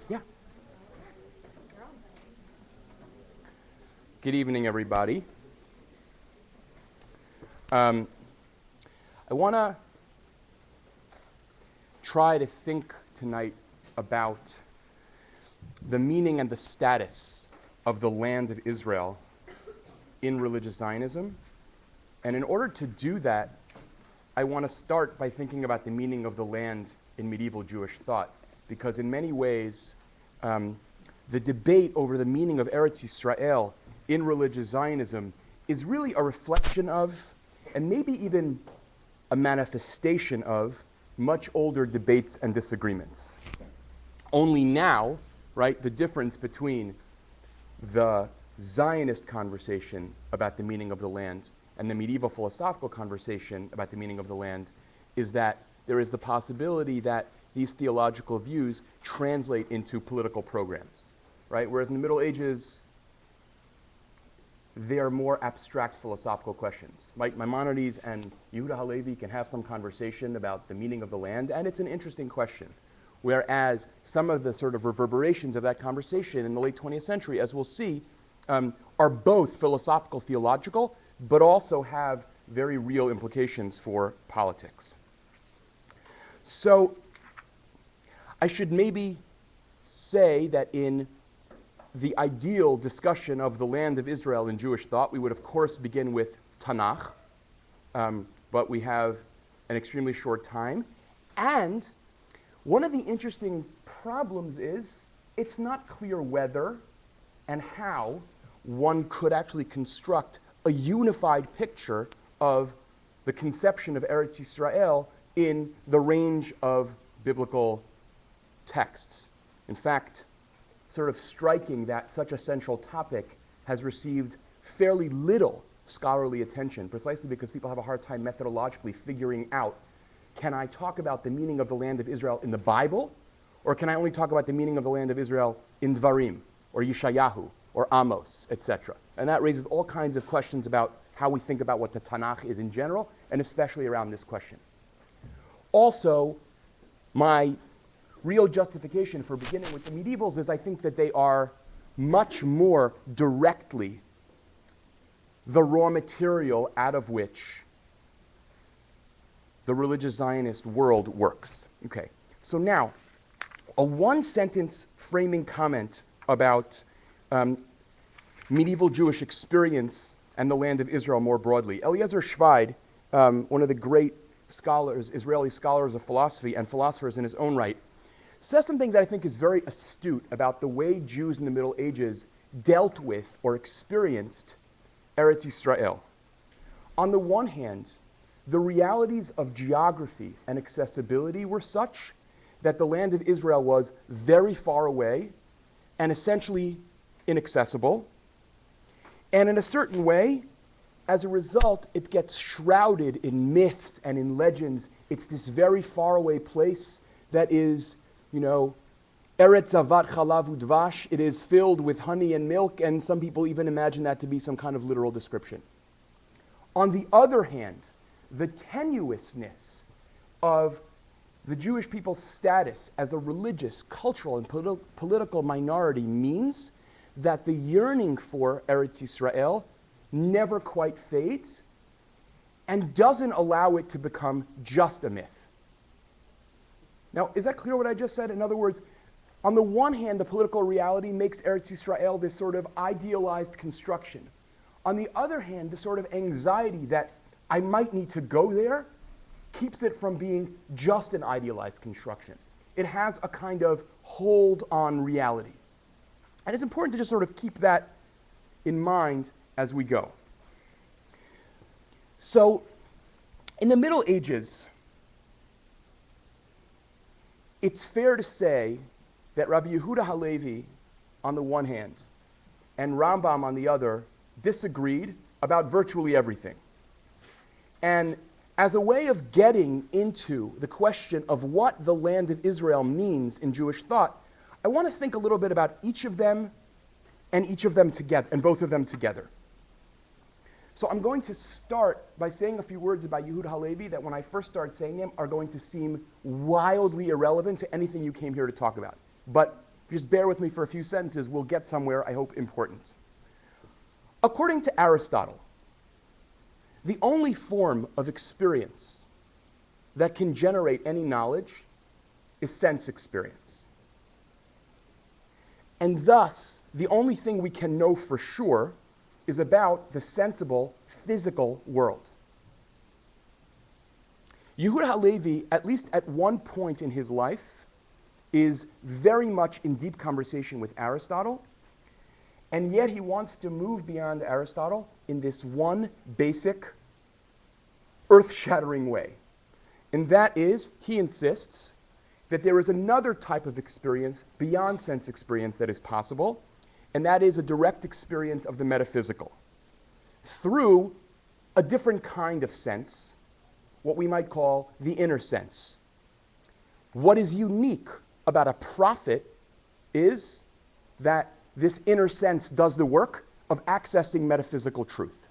Yeah. Good evening, everybody. I want to try to think tonight about the meaning and the status of the land of Israel in religious Zionism. And in order to do that, I want to start by thinking about the meaning of the land in medieval Jewish thought, because in many ways, the debate over the meaning of Eretz Yisrael in religious Zionism is really a reflection of, and maybe even a manifestation of, much older debates and disagreements. Only now, right, the difference between the Zionist conversation about the meaning of the land and the medieval philosophical conversation about the meaning of the land is that there is the possibility that these theological views translate into political programs, right? Whereas in the Middle Ages, they are more abstract philosophical questions. Like Maimonides and Yehuda Halevi can have some conversation about the meaning of the land, and it's an interesting question. Whereas some of the sort of reverberations of that conversation in the late 20th century, as we'll see, are both philosophical, theological, but also have very real implications for politics. So I should maybe say that in the ideal discussion of the land of Israel in Jewish thought, we would of course begin with Tanakh, but we have an extremely short time. And one of the interesting problems is it's not clear whether and how one could actually construct a unified picture of the conception of Eretz Yisrael in the range of biblical texts. In fact, it's sort of striking that such a central topic has received fairly little scholarly attention, precisely because people have a hard time methodologically figuring out, can I talk about the meaning of the land of Israel in the Bible, or can I only talk about the meaning of the land of Israel in Dvarim, or Yeshayahu, or Amos, etc.? And that raises all kinds of questions about how we think about what the Tanakh is in general, and especially around this question. Also, my real justification for beginning with the medievals is I think that they are much more directly the raw material out of which the religious Zionist world works. Okay, so now, a one-sentence framing comment about medieval Jewish experience and the land of Israel more broadly. Eliezer Schweid, one of the great scholars, Israeli scholars of philosophy and philosophers in his own right, says something that I think is very astute about the way Jews in the Middle Ages dealt with or experienced Eretz Yisrael. On the one hand, the realities of geography and accessibility were such that the land of Israel was very far away and essentially inaccessible. And in a certain way, as a result, it gets shrouded in myths and in legends. It's this very far away place that is, Eretz Zavat Chalav Udvash. It is filled with honey and milk, and some people even imagine that to be some kind of literal description. On the other hand, the tenuousness of the Jewish people's status as a religious, cultural, and political minority means that the yearning for Eretz Yisrael never quite fades and doesn't allow it to become just a myth. Now, is that clear what I just said? In other words, on the one hand, the political reality makes Eretz Yisrael this sort of idealized construction. On the other hand, the sort of anxiety that I might need to go there keeps it from being just an idealized construction. It has a kind of hold on reality. And it's important to just sort of keep that in mind as we go. So, in the Middle Ages, it's fair to say that Rabbi Yehuda Halevi, on the one hand, and Rambam on the other, disagreed about virtually everything. And as a way of getting into the question of what the land of Israel means in Jewish thought, I want to think a little bit about each of them and each of them together, and both of them together. So I'm going to start by saying a few words about Yehuda Halevi that when I first start saying them are going to seem wildly irrelevant to anything you came here to talk about. But Just bear with me for a few sentences. We'll get somewhere, I hope, important. According to Aristotle, the only form of experience that can generate any knowledge is sense experience. And thus, the only thing we can know for sure is about the sensible, physical world. Yehuda Halevi, at least at one point in his life, is very much in deep conversation with Aristotle, and yet he wants to move beyond Aristotle in this one basic, earth-shattering way. And that is, he insists that there is another type of experience beyond sense experience that is possible, and that is a direct experience of the metaphysical through a different kind of sense, what we might call the inner sense. What is unique about a prophet is that this inner sense does the work of accessing metaphysical truth.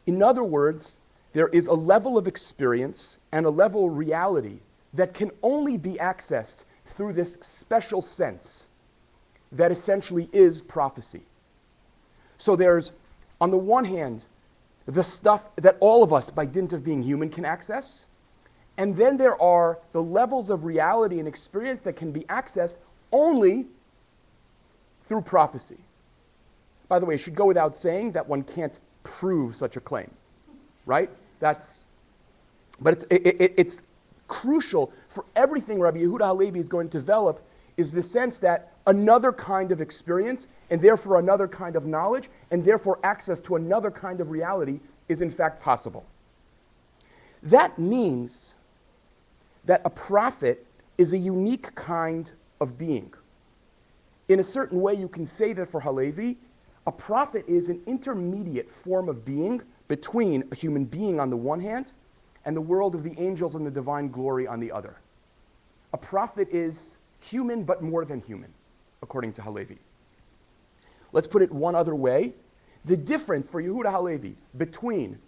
In other words, there is a level of experience and a level of reality that can only be accessed through this special sense that essentially is prophecy. So there's, on the one hand, the stuff that all of us, by dint of being human, can access. And then there are the levels of reality and experience that can be accessed only through prophecy. By the way, it should go without saying that one can't prove such a claim, right? But it's crucial for everything Rabbi Yehuda Halevi is going to develop is the sense that another kind of experience, and therefore another kind of knowledge, and therefore access to another kind of reality is in fact possible. That means that a prophet is a unique kind of being. In a certain way, you can say that for Halevi, a prophet is an intermediate form of being between a human being on the one hand and the world of the angels and the divine glory on the other. A prophet is human but more than human, according to Halevi. Let's put it one other way. The difference for Yehuda Halevi between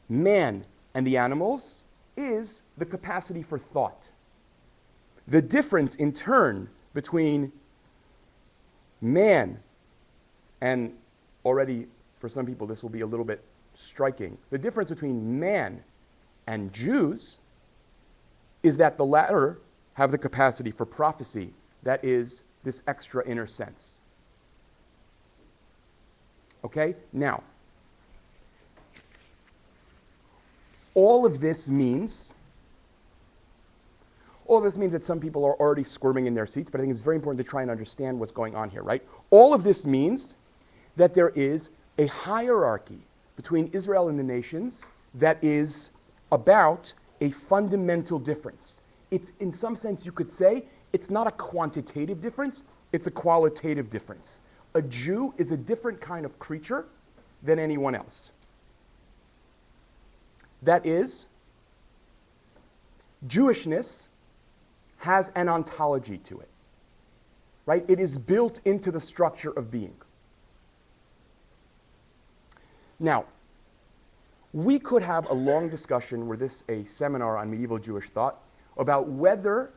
man and the animals is the capacity for thought. The difference, in turn, between man and, already for some people this will be a little bit striking, the difference between man and Jews is that the latter have the capacity for prophecy, that is, this extra inner sense. Okay? Now, all of this means that some people are already squirming in their seats, but I think it's very important to try and understand what's going on here, right? All of this means that there is a hierarchy between Israel and the nations that is about a fundamental difference. It's, in some sense, you could say, it's not a quantitative difference, it's a qualitative difference. A Jew is a different kind of creature than anyone else. That is, Jewishness has an ontology to it, right? It is built into the structure of being. Now, we could have a long discussion, were this a seminar on medieval Jewish thought, about whether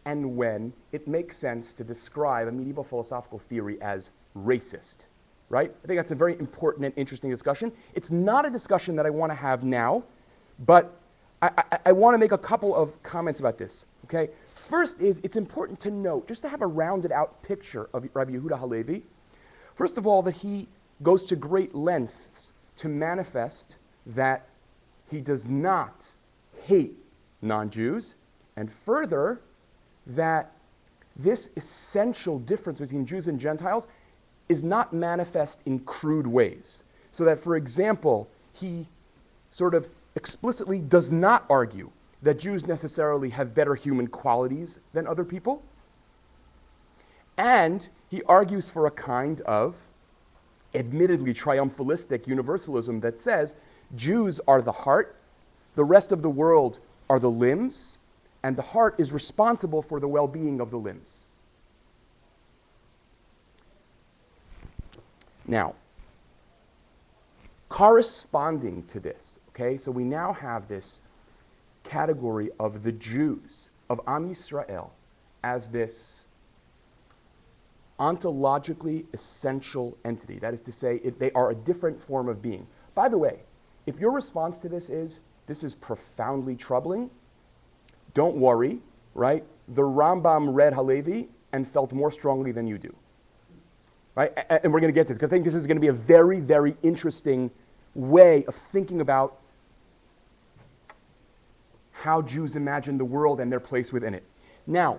and when it makes sense to describe a medieval philosophical theory as racist, right? I think that's a very important and interesting discussion. It's not a discussion that I want to have now, but I want to make a couple of comments about this, okay? First is, it's important to note, just to have a rounded out picture of Rabbi Yehuda Halevi, first of all, that he goes to great lengths to manifest that he does not hate non-Jews, and further, that this essential difference between Jews and Gentiles is not manifest in crude ways. So that, for example, he sort of explicitly does not argue that Jews necessarily have better human qualities than other people. And he argues for a kind of admittedly triumphalistic universalism that says Jews are the heart, the rest of the world are the limbs, and the heart is responsible for the well-being of the limbs. Now, corresponding to this, okay, so we now have this category of the Jews of Am Yisrael as this ontologically essential entity. That is to say, they are a different form of being. By the way, if your response to this is profoundly troubling, don't worry, right? The Rambam read Halevi and felt more strongly than you do, right? And we're going to get to this, because I think this is going to be a very, very interesting way of thinking about how Jews imagine the world and their place within it. Now,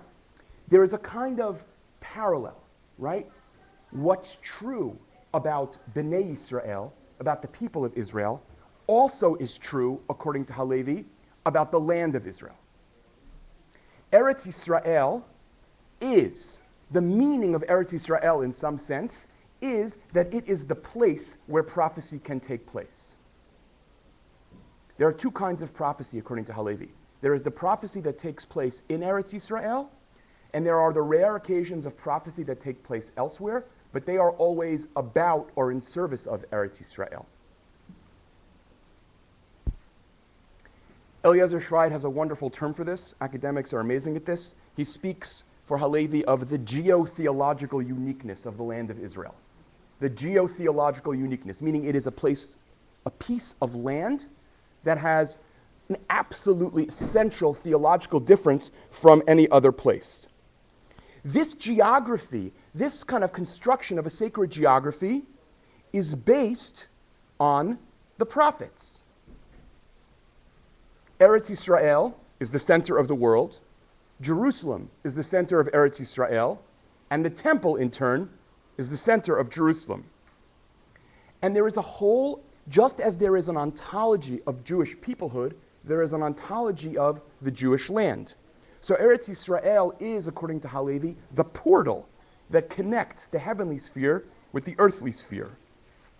there is a kind of parallel, right? What's true about Bnei Yisrael, about the people of Israel, also is true, according to Halevi, about the land of Israel. Eretz Yisrael is, the meaning of Eretz Yisrael in some sense, is that it is the place where prophecy can take place. There are two kinds of prophecy, according to Halevi. There is the prophecy that takes place in Eretz Yisrael, and there are the rare occasions of prophecy that take place elsewhere, but they are always about or in service of Eretz Yisrael. Eliezer Schreid has a wonderful term for this. Academics are amazing at this. He speaks for Halevi of the geotheological uniqueness of the land of Israel. The geotheological uniqueness, meaning it is a piece of land that has an absolutely essential theological difference from any other place. This geography, this kind of construction of a sacred geography, is based on the prophets. Eretz Yisrael is the center of the world. Jerusalem is the center of Eretz Yisrael. And the temple, in turn, is the center of Jerusalem. And there is a whole, just as there is an ontology of Jewish peoplehood, there is an ontology of the Jewish land. So Eretz Yisrael is, according to Halevi, the portal that connects the heavenly sphere with the earthly sphere.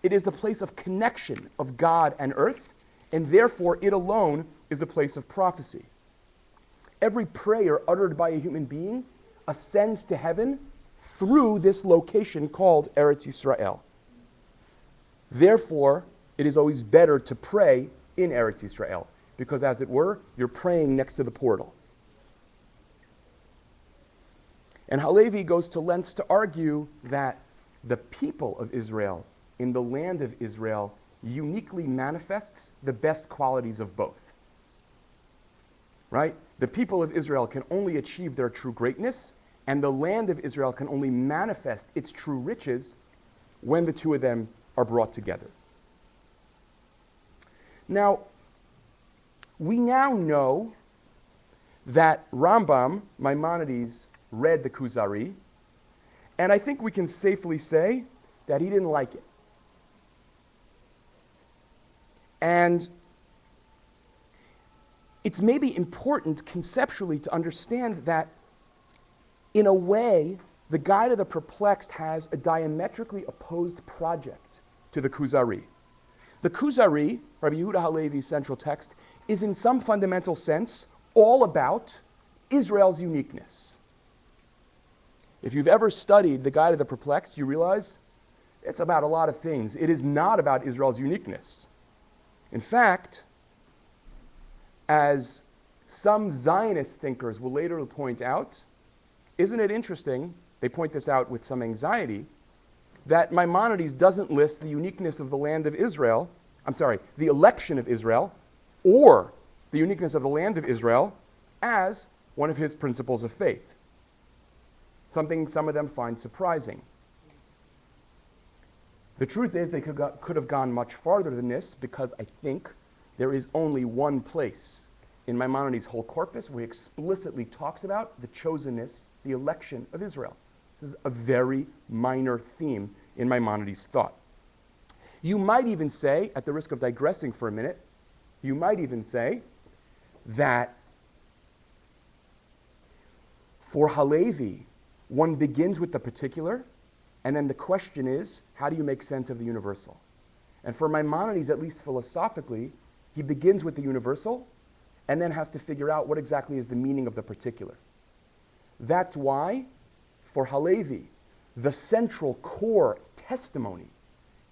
It is the place of connection of God and earth, and therefore it alone is a place of prophecy. Every prayer uttered by a human being ascends to heaven through this location called Eretz Yisrael. Therefore, it is always better to pray in Eretz Yisrael, because as it were, you're praying next to the portal. And Halevi goes to lengths to argue that the people of Israel in the land of Israel uniquely manifests the best qualities of both. Right? The people of Israel can only achieve their true greatness, and the land of Israel can only manifest its true riches when the two of them are brought together. Now, we now know that Rambam, Maimonides, read the Kuzari, and I think we can safely say that he didn't like it. And it's maybe important conceptually to understand that, in a way, the Guide of the Perplexed has a diametrically opposed project to the Kuzari. The Kuzari, Rabbi Yehuda Halevi's central text, is in some fundamental sense all about Israel's uniqueness. If you've ever studied the Guide of the Perplexed, you realize it's about a lot of things. It is not about Israel's uniqueness. In fact, as some Zionist thinkers will later point out, isn't it interesting, they point this out with some anxiety, that Maimonides doesn't list the uniqueness of the land of Israel, the election of Israel, or the uniqueness of the land of Israel as one of his principles of faith. Something some of them find surprising. The truth is they could have gone much farther than this, because I think there is only one place in Maimonides' whole corpus where he explicitly talks about the chosenness, the election of Israel. This is a very minor theme in Maimonides' thought. You might even say, at the risk of digressing for a minute, you might even say that for Halevi, one begins with the particular, and then the question is, how do you make sense of the universal? And for Maimonides, at least philosophically, he begins with the universal, and then has to figure out what exactly is the meaning of the particular. That's why, for Halevi, the central core testimony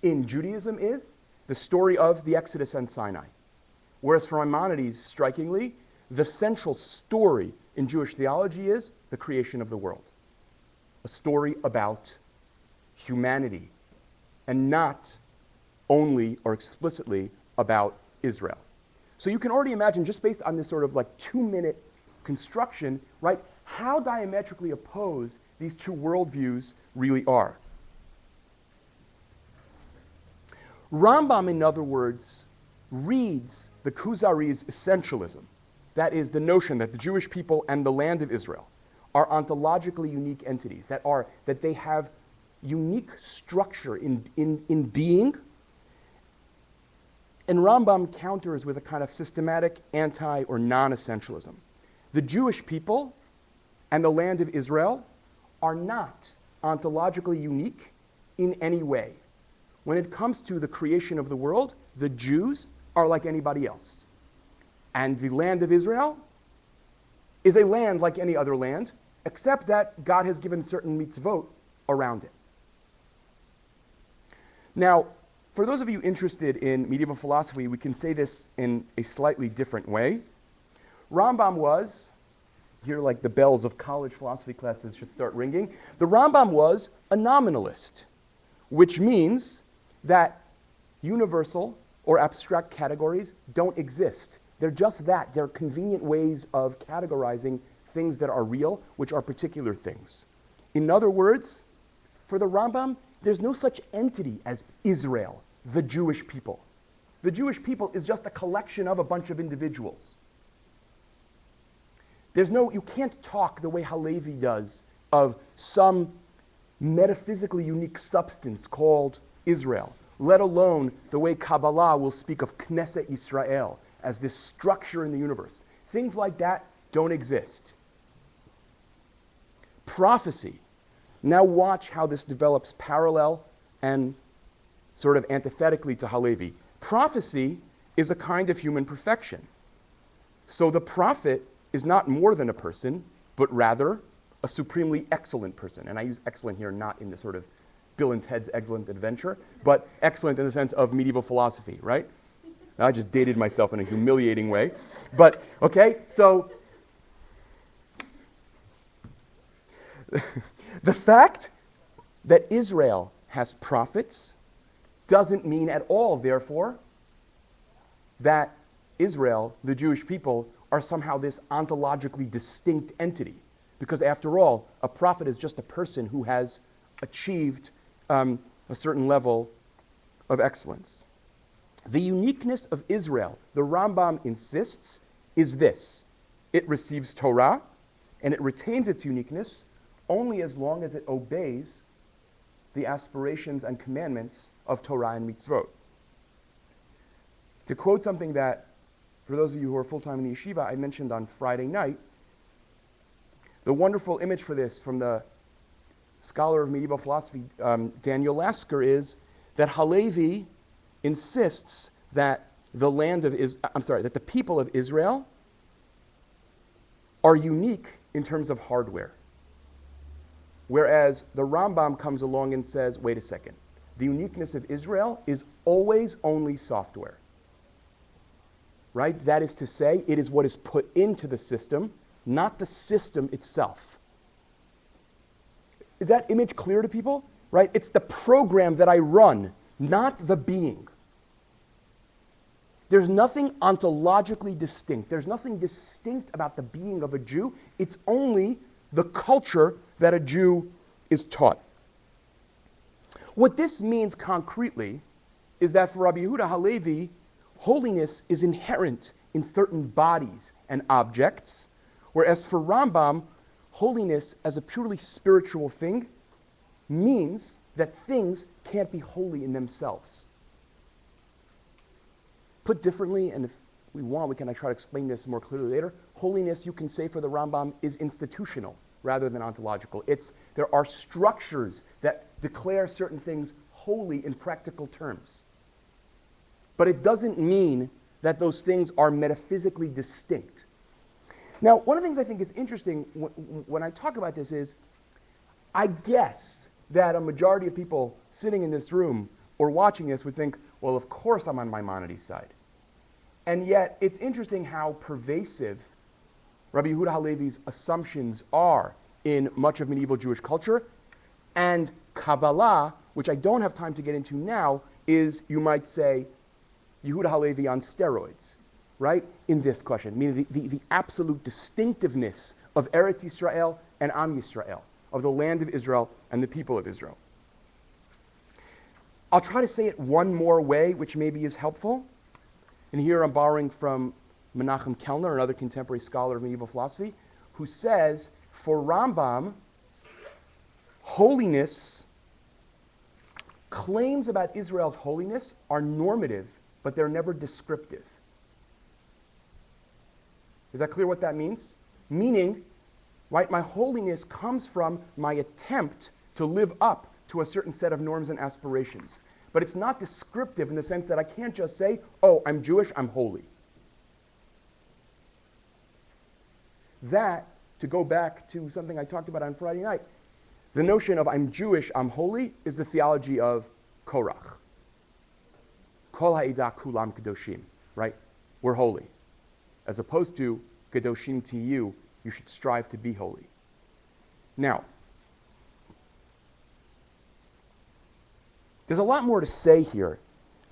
in Judaism is the story of the Exodus and Sinai. Whereas for Maimonides, strikingly, the central story, in Jewish theology is the creation of the world, a story about humanity, and not only or explicitly about Israel. So you can already imagine, just based on this sort of like 2-minute construction, right, how diametrically opposed these two worldviews really are. Rambam, in other words, reads the Kuzari's essentialism, that is, the notion that the Jewish people and the land of Israel are ontologically unique entities, that they have unique structure in being. And Rambam counters with a kind of systematic anti- or non-essentialism. The Jewish people and the land of Israel are not ontologically unique in any way. When it comes to the creation of the world, the Jews are like anybody else. And the land of Israel is a land like any other land, except that God has given certain mitzvot around it. Now, for those of you interested in medieval philosophy, we can say this in a slightly different way. Rambam was, here like the bells of college philosophy classes should start ringing, the Rambam was a nominalist, which means that universal or abstract categories don't exist. They're just that. They're convenient ways of categorizing things that are real, which are particular things. In other words, for the Rambam, there's no such entity as Israel, the Jewish people. The Jewish people is just a collection of a bunch of individuals. You can't talk the way Halevi does of some metaphysically unique substance called Israel, let alone the way Kabbalah will speak of Knesset Israel as this structure in the universe. Things like that don't exist. Prophecy. Now watch how this develops parallel and sort of antithetically to Halevi. Prophecy is a kind of human perfection. So the prophet is not more than a person, but rather a supremely excellent person. And I use excellent here not in the sort of Bill and Ted's Excellent Adventure, but excellent in the sense of medieval philosophy, right? I just dated myself in a humiliating way. But, okay, so the fact that Israel has prophets doesn't mean at all, therefore, that Israel, the Jewish people, are somehow this ontologically distinct entity. Because after all, a prophet is just a person who has achieved a certain level of excellence. The uniqueness of Israel, the Rambam insists, is this. It receives Torah, and it retains its uniqueness only as long as it obeys the aspirations and commandments of Torah and mitzvot. To quote something that, for those of you who are full-time in the yeshiva, I mentioned on Friday night, the wonderful image for this from the scholar of medieval philosophy, Daniel Lasker, is that Halevi insists that that the people of Israel are unique in terms of hardware. Whereas the Rambam comes along and says, wait a second, the uniqueness of Israel is always only software. Right? That is to say, it is what is put into the system, not the system itself. Is that image clear to people? Right? It's the program that I run, not the being. There's nothing ontologically distinct. There's nothing distinct about the being of a Jew. It's only the culture that a Jew is taught. What this means concretely is that for Rabbi Yehuda Halevi, holiness is inherent in certain bodies and objects, whereas for Rambam, holiness as a purely spiritual thing means that things can't be holy in themselves. Put differently, and if we want, we can try to explain this more clearly later, holiness, you can say for the Rambam, is institutional rather than ontological. There are structures that declare certain things holy in practical terms. But it doesn't mean that those things are metaphysically distinct. Now, one of the things I think is interesting when I talk about this is, I guess that a majority of people sitting in this room or watching this would think, well, of course I'm on Maimonides' side. And yet, it's interesting how pervasive Rabbi Yehuda Halevi's assumptions are in much of medieval Jewish culture, and Kabbalah, which I don't have time to get into now, is, you might say, Yehuda Halevi on steroids, right? In this question, meaning the absolute distinctiveness of Eretz Yisrael and Am Yisrael, of the land of Israel and the people of Israel. I'll try to say it one more way, which maybe is helpful. And here I'm borrowing from Menachem Kellner, another contemporary scholar of medieval philosophy, who says, for Rambam, holiness, claims about Israel's holiness are normative, but they're never descriptive. Is that clear what that means? Meaning, right, my holiness comes from my attempt to live up to a certain set of norms and aspirations. But it's not descriptive in the sense that I can't just say, oh, I'm Jewish, I'm holy. That, to go back to something I talked about on Friday night, the notion of I'm Jewish, I'm holy, is the theology of Korach. Kol ha'edah kulam kadoshim, right? We're holy. As opposed to kadoshim to you should strive to be holy. Now, there's a lot more to say here.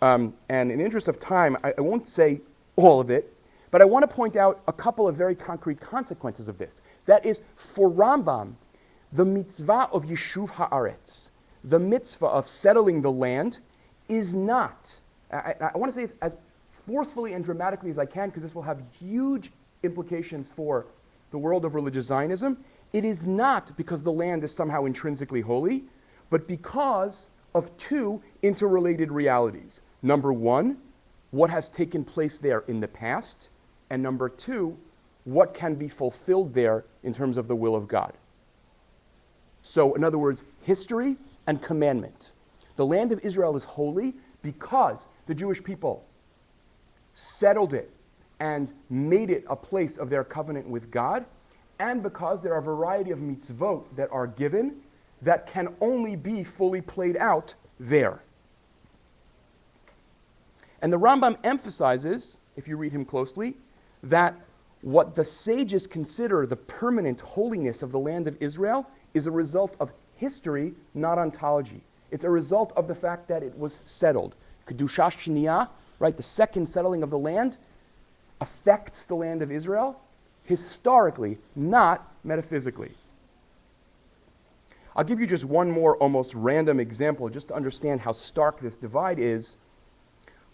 And in the interest of time, I won't say all of it, but I want to point out a couple of very concrete consequences of this. That is, for Rambam, the mitzvah of Yeshuv Haaretz, the mitzvah of settling the land, is not, I want to say it as forcefully and dramatically as I can, because this will have huge implications for the world of religious Zionism. It is not because the land is somehow intrinsically holy, but because of two interrelated realities. Number one, what has taken place there in the past, and number two, what can be fulfilled there in terms of the will of God. So, in other words, history and commandment. The land of Israel is holy because the Jewish people settled it and made it a place of their covenant with God, and because there are a variety of mitzvot that are given that can only be fully played out there. And the Rambam emphasizes, if you read him closely, that what the sages consider the permanent holiness of the land of Israel is a result of history, not ontology. It's a result of the fact that it was settled. Kedusha Shniyah, right, the second settling of the land, affects the land of Israel historically, not metaphysically. I'll give you just one more almost random example just to understand how stark this divide is.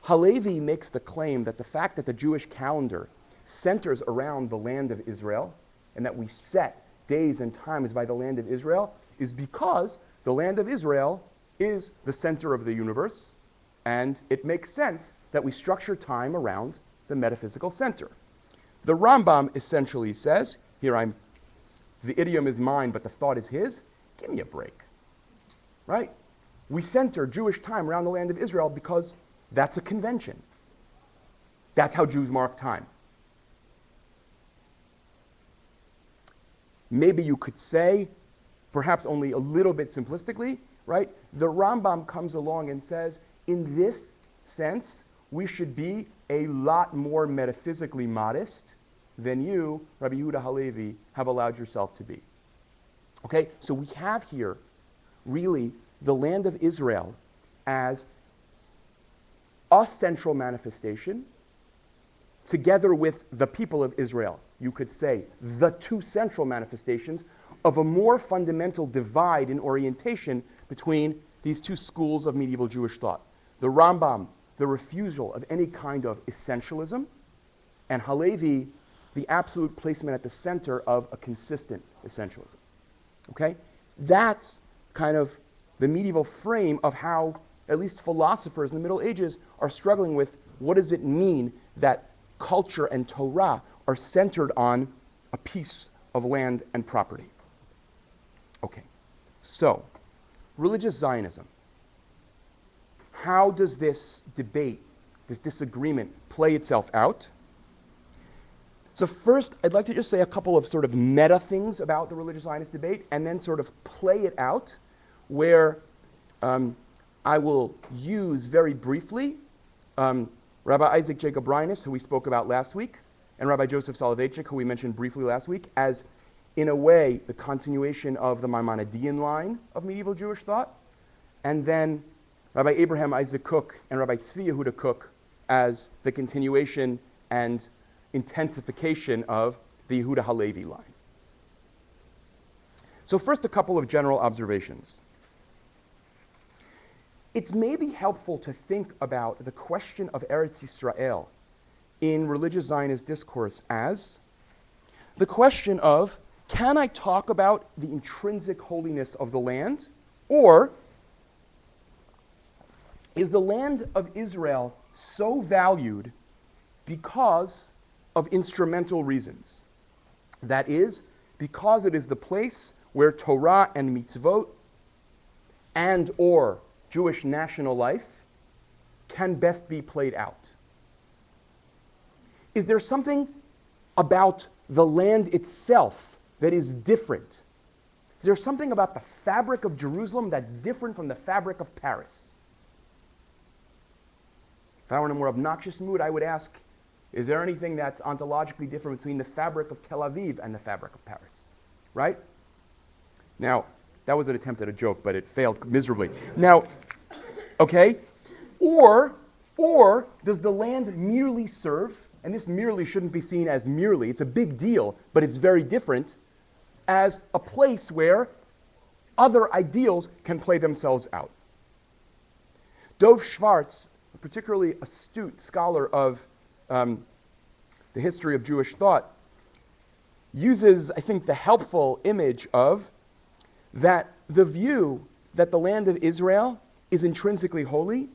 Halevi makes the claim that the fact that the Jewish calendar centers around the land of Israel and that we set days and times by the land of Israel is because the land of Israel is the center of the universe, and it makes sense that we structure time around the metaphysical center. The Rambam essentially says, the idiom is mine, but the thought is his. Give me a break, right? We center Jewish time around the land of Israel because that's a convention. That's how Jews mark time. Maybe you could say, perhaps only a little bit simplistically, right? The Rambam comes along and says, in this sense, we should be a lot more metaphysically modest than you, Rabbi Yehuda Halevi, have allowed yourself to be. Okay, so we have here really the land of Israel as a central manifestation together with the people of Israel. You could say the two central manifestations of a more fundamental divide in orientation between these two schools of medieval Jewish thought. The Rambam, the refusal of any kind of essentialism, and Halevi, the absolute placement at the center of a consistent essentialism. Okay? That's kind of the medieval frame of how at least philosophers in the Middle Ages are struggling with what does it mean that culture and Torah are centered on a piece of land and property. Okay, so religious Zionism. How does this debate, this disagreement, play itself out? So first, I'd like to just say a couple of sort of meta things about the religious Zionist debate, and then sort of play it out, where I will use very briefly Rabbi Isaac Jacob Reines, who we spoke about last week, and Rabbi Joseph Soloveitchik, who we mentioned briefly last week, as, in a way, the continuation of the Maimonidean line of medieval Jewish thought, and then Rabbi Abraham Isaac Kook and Rabbi Tzvi Yehuda Kook as the continuation and intensification of the Yehuda Halevi line. So first, a couple of general observations. It's maybe helpful to think about the question of Eretz Yisrael in religious Zionist discourse as the question of, can I talk about the intrinsic holiness of the land, or is the land of Israel so valued because of instrumental reasons? That is, because it is the place where Torah and mitzvot and or Jewish national life can best be played out. Is there something about the land itself that is different? Is there something about the fabric of Jerusalem that's different from the fabric of Paris? If I were in a more obnoxious mood, I would ask, is there anything that's ontologically different between the fabric of Tel Aviv and the fabric of Paris? Right? Now, that was an attempt at a joke, but it failed miserably. Now, okay, or does the land merely serve, and this merely shouldn't be seen as merely, it's a big deal, but it's very different, as a place where other ideals can play themselves out. Dov Schwartz, a particularly astute scholar of the history of Jewish thought, uses, I think, the helpful image of that the view that the land of Israel is intrinsically holy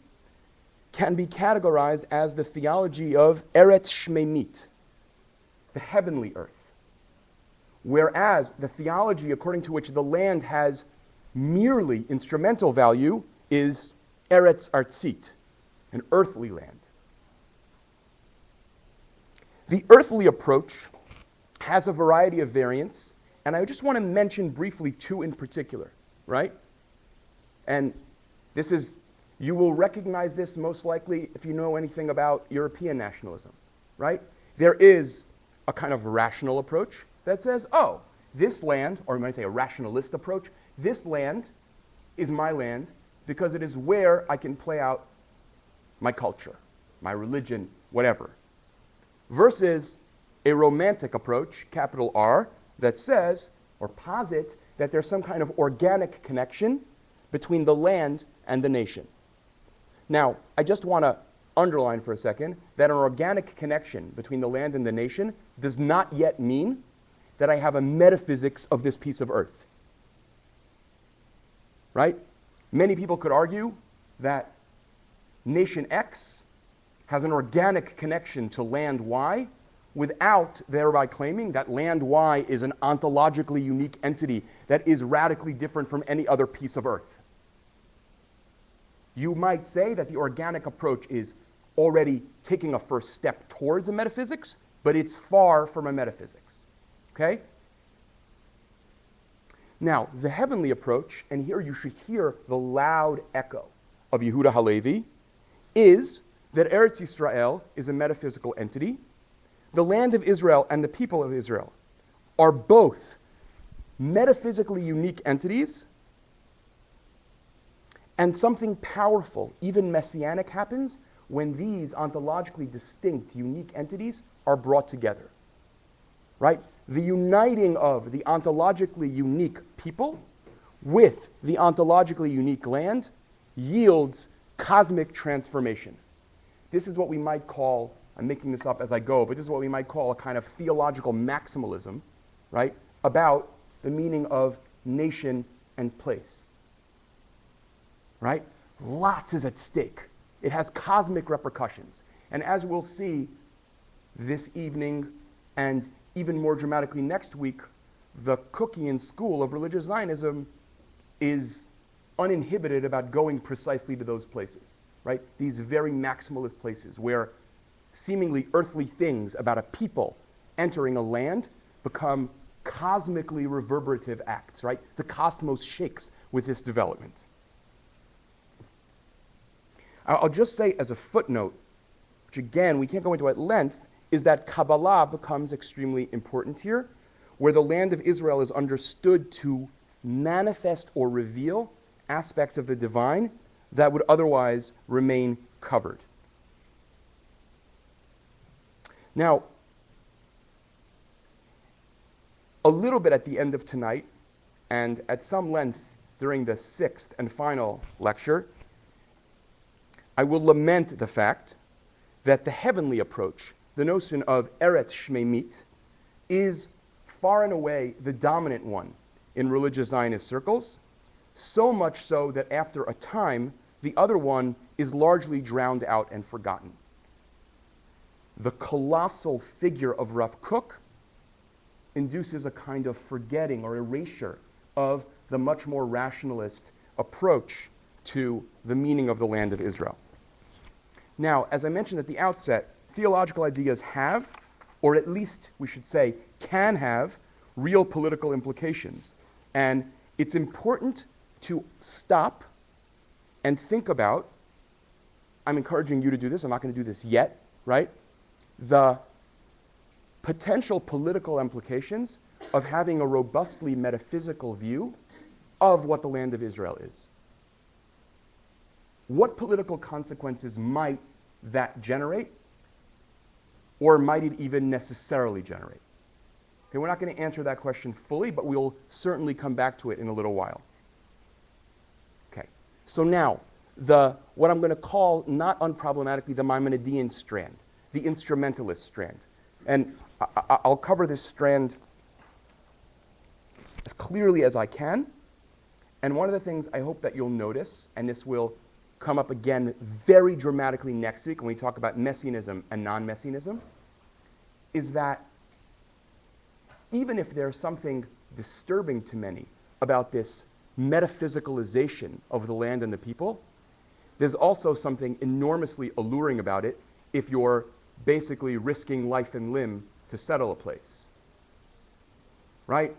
can be categorized as the theology of Eretz Shmeimit, the heavenly earth. Whereas the theology according to which the land has merely instrumental value is Eretz Artzit, an earthly land. The earthly approach has a variety of variants, and I just want to mention briefly two in particular, right? And this is, you will recognize this most likely if you know anything about European nationalism, right? There is a kind of rational approach that says, oh, this land, or you might say a rationalist approach, this land is my land because it is where I can play out my culture, my religion, whatever. Versus a romantic approach, capital R, that says or posits that there's some kind of organic connection between the land and the nation. Now, I just want to underline for a second that an organic connection between the land and the nation does not yet mean that I have a metaphysics of this piece of earth. Right? Many people could argue that nation X has an organic connection to land Y without thereby claiming that land Y is an ontologically unique entity that is radically different from any other piece of earth. You might say that the organic approach is already taking a first step towards a metaphysics, but it's far from a metaphysics. Okay? Now, the heavenly approach, and here you should hear the loud echo of Yehuda Halevi, is that Eretz Yisrael is a metaphysical entity. The land of Israel and the people of Israel are both metaphysically unique entities, and something powerful, even messianic, happens when these ontologically distinct, unique entities are brought together. Right? The uniting of the ontologically unique people with the ontologically unique land yields cosmic transformation. This is what we might call, I'm making this up as I go, but this is what we might call a kind of theological maximalism, right, about the meaning of nation and place. Right? Lots is at stake. It has cosmic repercussions. And as we'll see this evening and even more dramatically next week, the Cookian school of religious Zionism is uninhibited about going precisely to those places, right? These very maximalist places where seemingly earthly things about a people entering a land become cosmically reverberative acts, right? The cosmos shakes with this development. I'll just say as a footnote, which again, we can't go into at length, is that Kabbalah becomes extremely important here, where the land of Israel is understood to manifest or reveal aspects of the divine that would otherwise remain covered. Now, a little bit at the end of tonight, and at some length during the sixth and final lecture, I will lament the fact that the heavenly approach, the notion of Eretz Shmeimit, is far and away the dominant one in religious Zionist circles, so much so that after a time, the other one is largely drowned out and forgotten. The colossal figure of Rav Kook induces a kind of forgetting or erasure of the much more rationalist approach to the meaning of the land of Israel. Now, as I mentioned at the outset, theological ideas have, or at least we should say, can have, real political implications. And it's important to stop and think about, I'm encouraging you to do this, I'm not going to do this yet, right? The potential political implications of having a robustly metaphysical view of what the land of Israel is. What political consequences might that generate, or might it even necessarily generate? Okay, we're not going to answer that question fully, but we'll certainly come back to it in a little while. Okay, so now, what I'm going to call, not unproblematically, the Maimonidean strand, the instrumentalist strand. And I'll cover this strand as clearly as I can. And one of the things I hope that you'll notice, and this will come up again very dramatically next week when we talk about messianism and non-messianism, is that even if there's something disturbing to many about this metaphysicalization of the land and the people, there's also something enormously alluring about it if you're basically risking life and limb to settle a place. Right?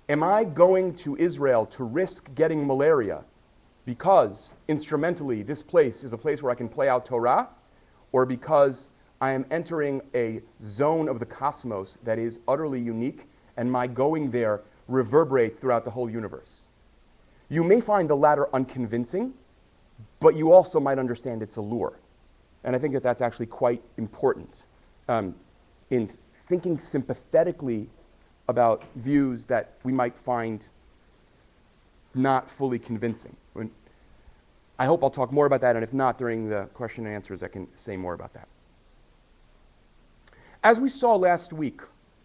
Am I going to Israel to risk getting malaria because instrumentally this place is a place where I can play out Torah, or because I am entering a zone of the cosmos that is utterly unique and my going there reverberates throughout the whole universe? You may find the latter unconvincing, but you also might understand its allure. And I think that that's actually quite important in thinking sympathetically about views that we might find not fully convincing. I hope I'll talk more about that, and if not, during the question and answers, I can say more about that. As we saw last week,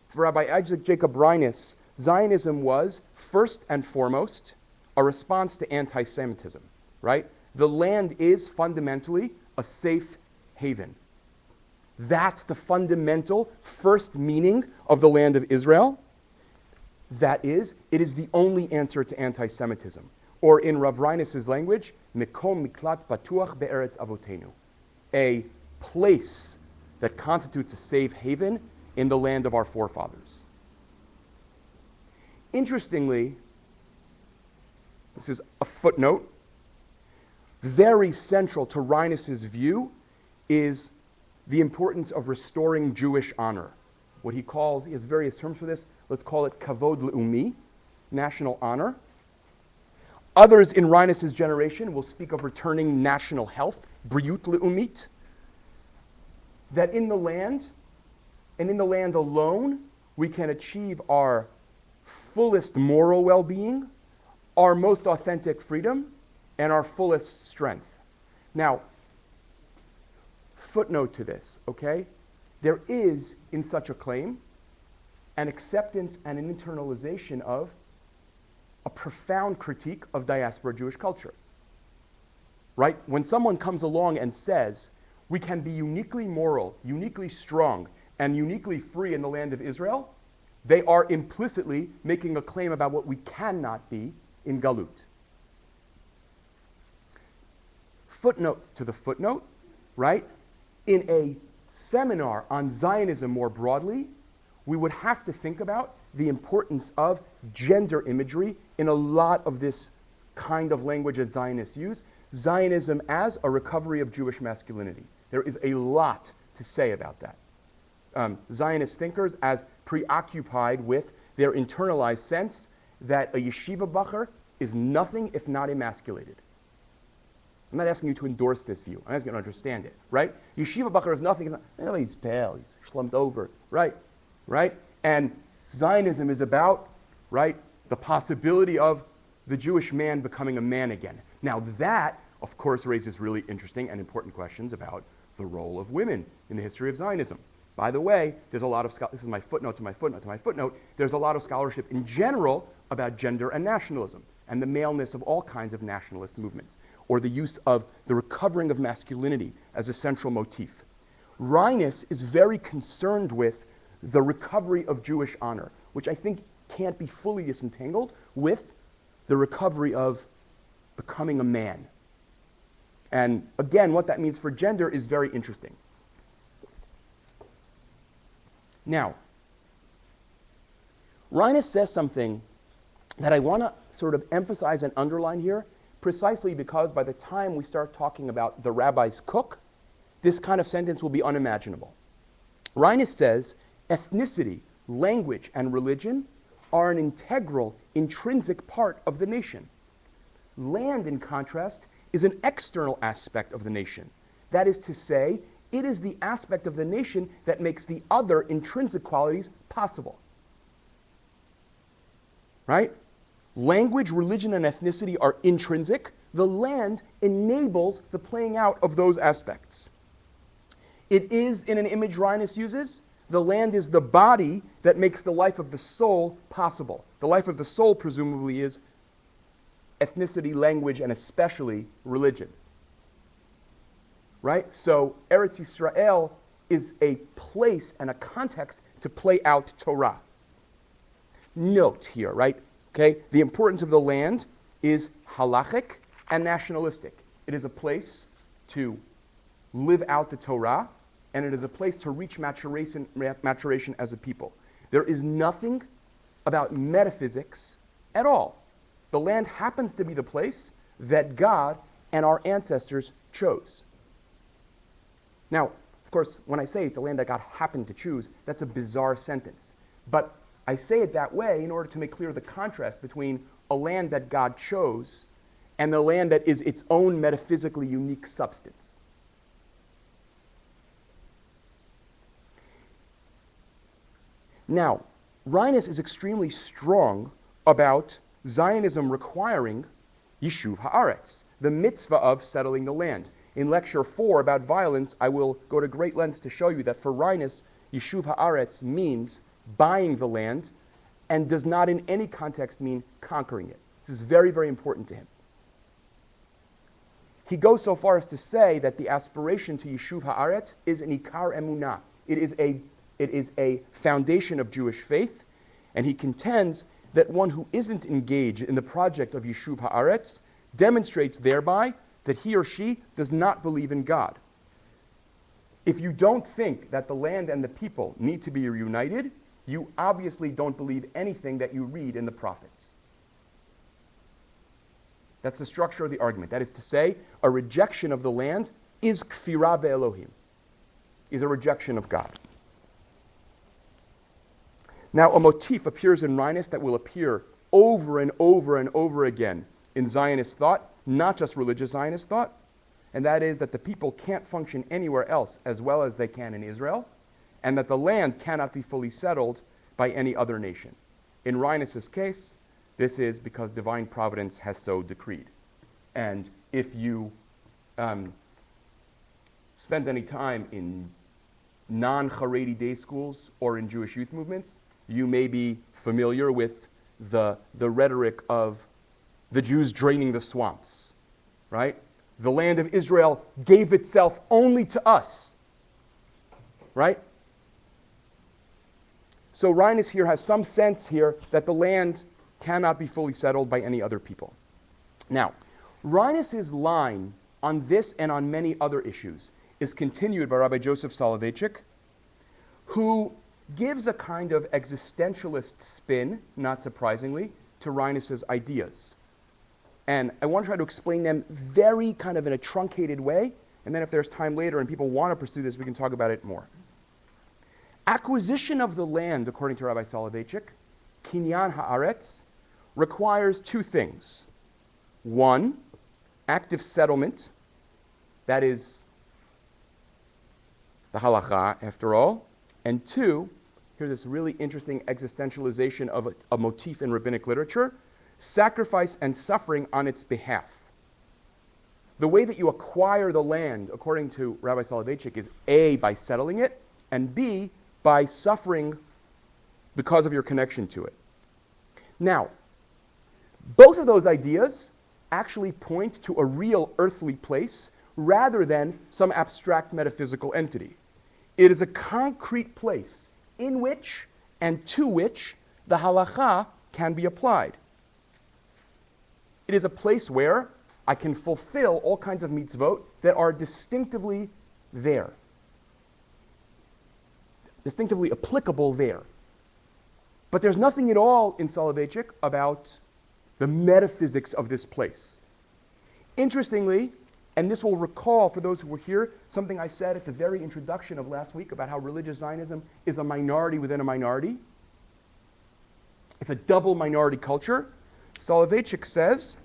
for Rabbi Isaac Jacob Reines, Zionism was, first and foremost, a response to anti-Semitism, right? The land is fundamentally a safe haven. That's the fundamental first meaning of the land of Israel. That is, it is the only answer to anti-Semitism. Or in Rav Reines' language, Mekom Miklat Batuach Be'eretz Avotenu, a place that constitutes a safe haven in the land of our forefathers. Interestingly, this is a footnote, very central to Reines' view is the importance of restoring Jewish honor. What he calls, he has various terms for this, let's call it kavod le'umi, national honor. Others in Reines' generation will speak of returning national health, briut le'umit, that in the land, and in the land alone, we can achieve our fullest moral well-being, our most authentic freedom, and our fullest strength. Now, footnote to this, okay? There is, in such a claim, an acceptance and an internalization of a profound critique of diaspora Jewish culture, right? When someone comes along and says, we can be uniquely moral, uniquely strong, and uniquely free in the land of Israel, they are implicitly making a claim about what we cannot be in Galut. Footnote to the footnote, right? In a seminar on Zionism more broadly, we would have to think about the importance of gender imagery in a lot of this kind of language that Zionists use. Zionism as a recovery of Jewish masculinity. There is a lot to say about that. Zionist thinkers as preoccupied with their internalized sense that a yeshiva bacher is nothing if not emasculated. I'm not asking you to endorse this view. I'm asking you to understand it, right? Yeshiva bacher is nothing if not, oh, he's pale, he's slumped over, right? And Zionism is about, right, the possibility of the Jewish man becoming a man again. Now that, of course, raises really interesting and important questions about the role of women in the history of Zionism. By the way, there's a lot of, this is my footnote to my footnote to my footnote, there's a lot of scholarship in general about gender and nationalism and the maleness of all kinds of nationalist movements, or the use of the recovering of masculinity as a central motif. Reines is very concerned with the recovery of Jewish honor, which I think can't be fully disentangled with the recovery of becoming a man. And again, what that means for gender is very interesting. Now, Reines says something that I want to sort of emphasize and underline here, precisely because by the time we start talking about the rabbi's cook, this kind of sentence will be unimaginable. Reines says, ethnicity, language, and religion are an integral, intrinsic part of the nation. Land, in contrast, is an external aspect of the nation. That is to say, it is the aspect of the nation that makes the other intrinsic qualities possible. Right? Language, religion, and ethnicity are intrinsic. The land enables the playing out of those aspects. It is, in an image Reines uses, the land is the body that makes the life of the soul possible. The life of the soul, presumably, is ethnicity, language, and especially religion. Right? So Eretz Yisrael is a place and a context to play out Torah. Note here, right? Okay, the importance of the land is halachic and nationalistic. It is a place to live out the Torah, and it is a place to reach maturation as a people. There is nothing about metaphysics at all. The land happens to be the place that God and our ancestors chose. Now, of course, when I say the land that God happened to choose, that's a bizarre sentence. But I say it that way in order to make clear the contrast between a land that God chose and the land that is its own metaphysically unique substance. Now, Reines is extremely strong about Zionism requiring Yishuv Haaretz, the mitzvah of settling the land. In lecture 4 about violence, I will go to great lengths to show you that for Reines, Yishuv Haaretz means buying the land and does not in any context mean conquering it. This is very, very important to him. He goes so far as to say that the aspiration to Yishuv Haaretz is an ikar emunah. It is a foundation of Jewish faith, and he contends that one who isn't engaged in the project of Yishuv Haaretz demonstrates thereby that he or she does not believe in God. If you don't think that the land and the people need to be reunited, you obviously don't believe anything that you read in the prophets. That's the structure of the argument. That is to say, a rejection of the land is kfirah be'Elohim, is a rejection of God. Now, a motif appears in Reines that will appear over and over and over again in Zionist thought, not just religious Zionist thought, and that is that the people can't function anywhere else as well as they can in Israel, and that the land cannot be fully settled by any other nation. In Reines' case, this is because divine providence has so decreed. And if you spend any time in non-Haredi day schools or in Jewish youth movements, you may be familiar with the rhetoric of the Jews draining the swamps, right? The land of Israel gave itself only to us, right? So Reines here has some sense here that the land cannot be fully settled by any other people. Now, Reines' line on this and on many other issues is continued by Rabbi Joseph Soloveitchik, who gives a kind of existentialist spin, not surprisingly, to Reines' ideas. And I want to try to explain them very kind of in a truncated way, and then if there's time later and people want to pursue this, we can talk about it more. Acquisition of the land, according to Rabbi Soloveitchik, kinyan haaretz, requires two things. One, active settlement, that is the halacha, after all. And two, here's this really interesting existentialization of a motif in rabbinic literature, sacrifice and suffering on its behalf. The way that you acquire the land, according to Rabbi Soloveitchik, is A, by settling it, and B, by suffering because of your connection to it. Now, both of those ideas actually point to a real earthly place rather than some abstract metaphysical entity. It is a concrete place in which and to which the halacha can be applied. It is a place where I can fulfill all kinds of mitzvot that are distinctively there, distinctively applicable there. But there's nothing at all in Soloveitchik about the metaphysics of this place. Interestingly, and this will recall, for those who were here, something I said at the very introduction of last week about how religious Zionism is a minority within a minority. It's a double minority culture. Soloveitchik says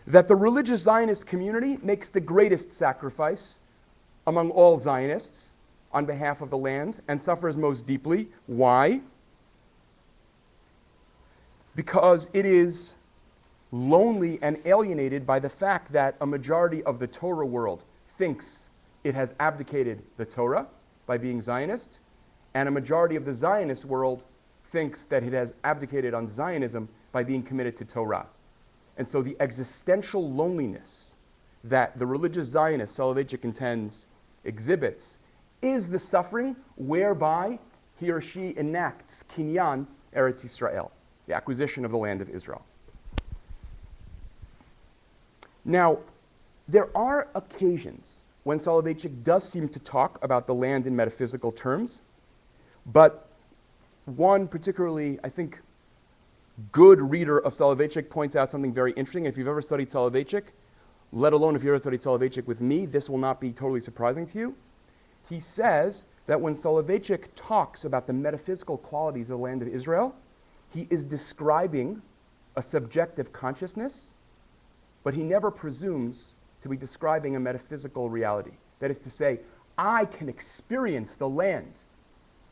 that the religious Zionist community makes the greatest sacrifice among all Zionists on behalf of the land and suffers most deeply. Why? Because it is lonely and alienated by the fact that a majority of the Torah world thinks it has abdicated the Torah by being Zionist, and a majority of the Zionist world thinks that it has abdicated on Zionism by being committed to Torah. And so the existential loneliness that the religious Zionist, Soloveitchik contends, exhibits is the suffering whereby he or she enacts kinyan Eretz Yisrael, the acquisition of the land of Israel. Now, there are occasions when Soloveitchik does seem to talk about the land in metaphysical terms, but one particularly, I think, good reader of Soloveitchik points out something very interesting. If you've ever studied Soloveitchik, let alone if you've ever studied Soloveitchik with me, this will not be totally surprising to you. He says that when Soloveitchik talks about the metaphysical qualities of the land of Israel, he is describing a subjective consciousness, but he never presumes to be describing a metaphysical reality. That is to say, I can experience the land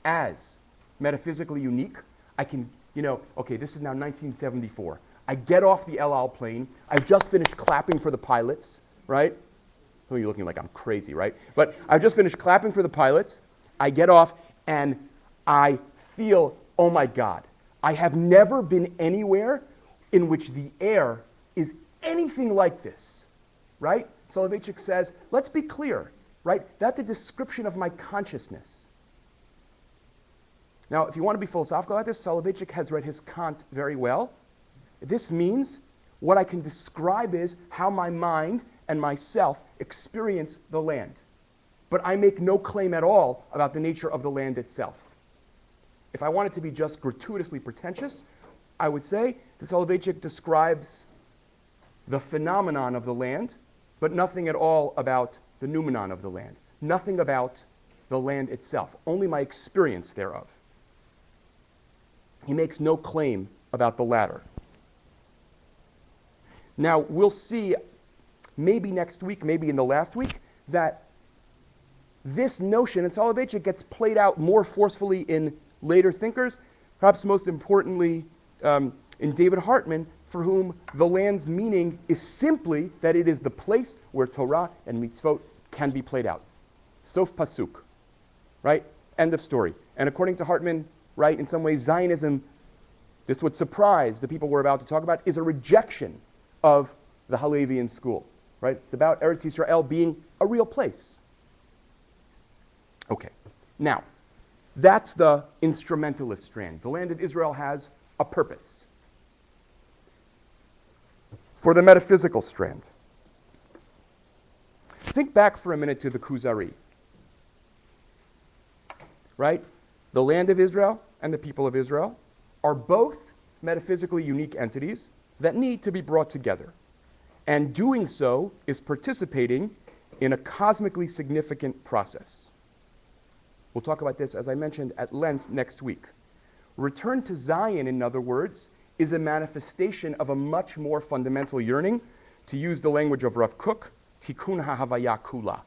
as metaphysically unique. I can, okay, this is now 1974. I get off the El Al plane. I just finished clapping for the pilots, right? Some of you looking like I'm crazy, right? But I've just finished clapping for the pilots. I get off and I feel, oh my God, I have never been anywhere in which the air is anything like this, right? Soloveitchik says, let's be clear, right? That's a description of my consciousness. Now, if you want to be philosophical about this, Soloveitchik has read his Kant very well. This means what I can describe is how my mind and myself experience the land. But I make no claim at all about the nature of the land itself. If I wanted to be just gratuitously pretentious, I would say that Soloveitchik describes the phenomenon of the land, but nothing at all about the noumenon of the land. Nothing about the land itself, only my experience thereof. He makes no claim about the latter. Now, we'll see, maybe next week, maybe in the last week, that this notion in Soloveitchik gets played out more forcefully in later thinkers, perhaps most importantly in David Hartman, for whom the land's meaning is simply that it is the place where Torah and mitzvot can be played out. Sof pasuk, right? End of story. And according to Hartman, right, in some ways Zionism, this would surprise the people we're about to talk about, is a rejection of the Halevian school, right? It's about Eretz Yisrael being a real place. Okay, now, that's the instrumentalist strand. The land of Israel has a purpose. For the metaphysical strand, think back for a minute to the Kuzari, right? The land of Israel and the people of Israel are both metaphysically unique entities that need to be brought together. And doing so is participating in a cosmically significant process. We'll talk about this, as I mentioned, at length next week. Return to Zion, in other words, is a manifestation of a much more fundamental yearning, to use the language of Rav Kook, tikkun ha'havaya kula,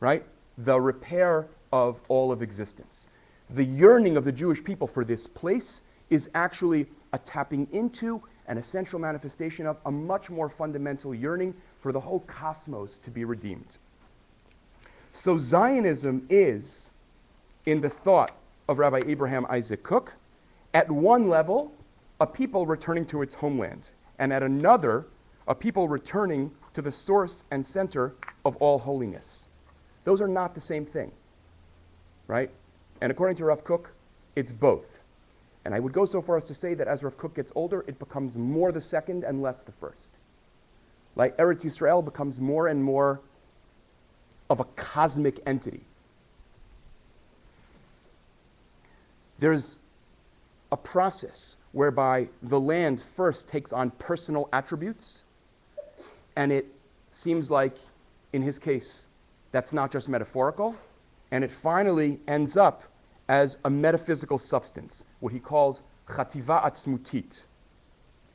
right? The repair of all of existence. The yearning of the Jewish people for this place is actually a tapping into an essential manifestation of a much more fundamental yearning for the whole cosmos to be redeemed. So Zionism is, in the thought of Rabbi Abraham Isaac Kook, at one level, a people returning to its homeland, and at another, a people returning to the source and center of all holiness. Those are not the same thing, right? And according to Rav Kook, it's both. And I would go so far as to say that as Rav Kook gets older, it becomes more the second and less the first. Like Eretz Yisrael becomes more and more of a cosmic entity. There's a process whereby the land first takes on personal attributes, and it seems like, in his case, that's not just metaphorical, and it finally ends up as a metaphysical substance, what he calls chativa atzmutit,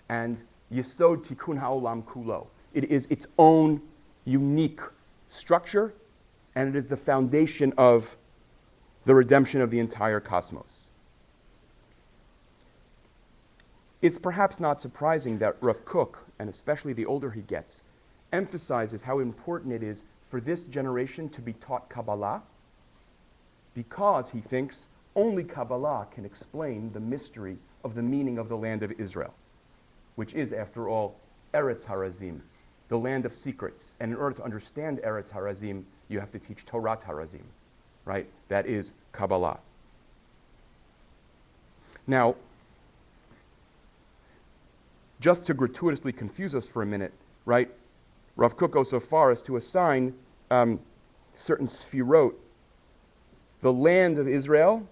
and yesod tikkun ha'olam kulo. It is its own unique structure, and it is the foundation of the redemption of the entire cosmos. It's perhaps not surprising that Rav Kook, and especially the older he gets, emphasizes how important it is for this generation to be taught Kabbalah, because he thinks only Kabbalah can explain the mystery of the meaning of the land of Israel, which is, after all, Eretz Harazim, the land of secrets. And in order to understand Eretz Harazim, you have to teach Torah Harazim, right? That is Kabbalah. Now, just to gratuitously confuse us for a minute, right? Rav Kook goes so far as to assign certain sfirot. The land of Israel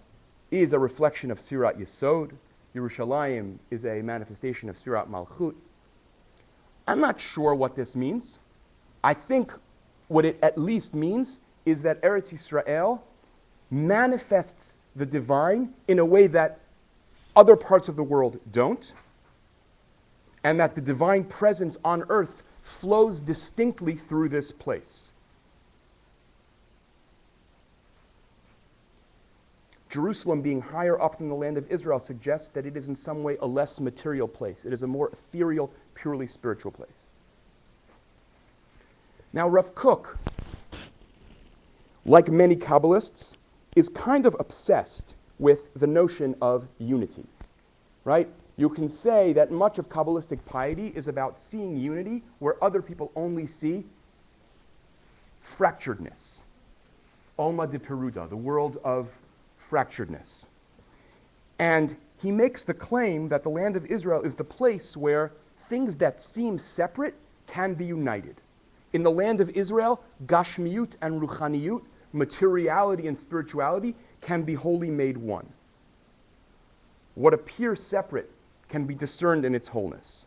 is a reflection of Sirat Yesod. Yerushalayim is a manifestation of Sirat Malchut. I'm not sure what this means. I think what it at least means is that Eretz Yisrael manifests the divine in a way that other parts of the world don't, and that the divine presence on earth flows distinctly through this place. Jerusalem being higher up than the land of Israel suggests that it is in some way a less material place. It is a more ethereal, purely spiritual place. Now, Rav Kook, like many Kabbalists, is kind of obsessed with the notion of unity, right? You can say that much of Kabbalistic piety is about seeing unity where other people only see fracturedness. Alma de Peruda, the world of fracturedness. And he makes the claim that the land of Israel is the place where things that seem separate can be united. In the land of Israel, gashmiyut and ruchaniyut, materiality and spirituality, can be wholly made one. What appears separate can be discerned in its wholeness.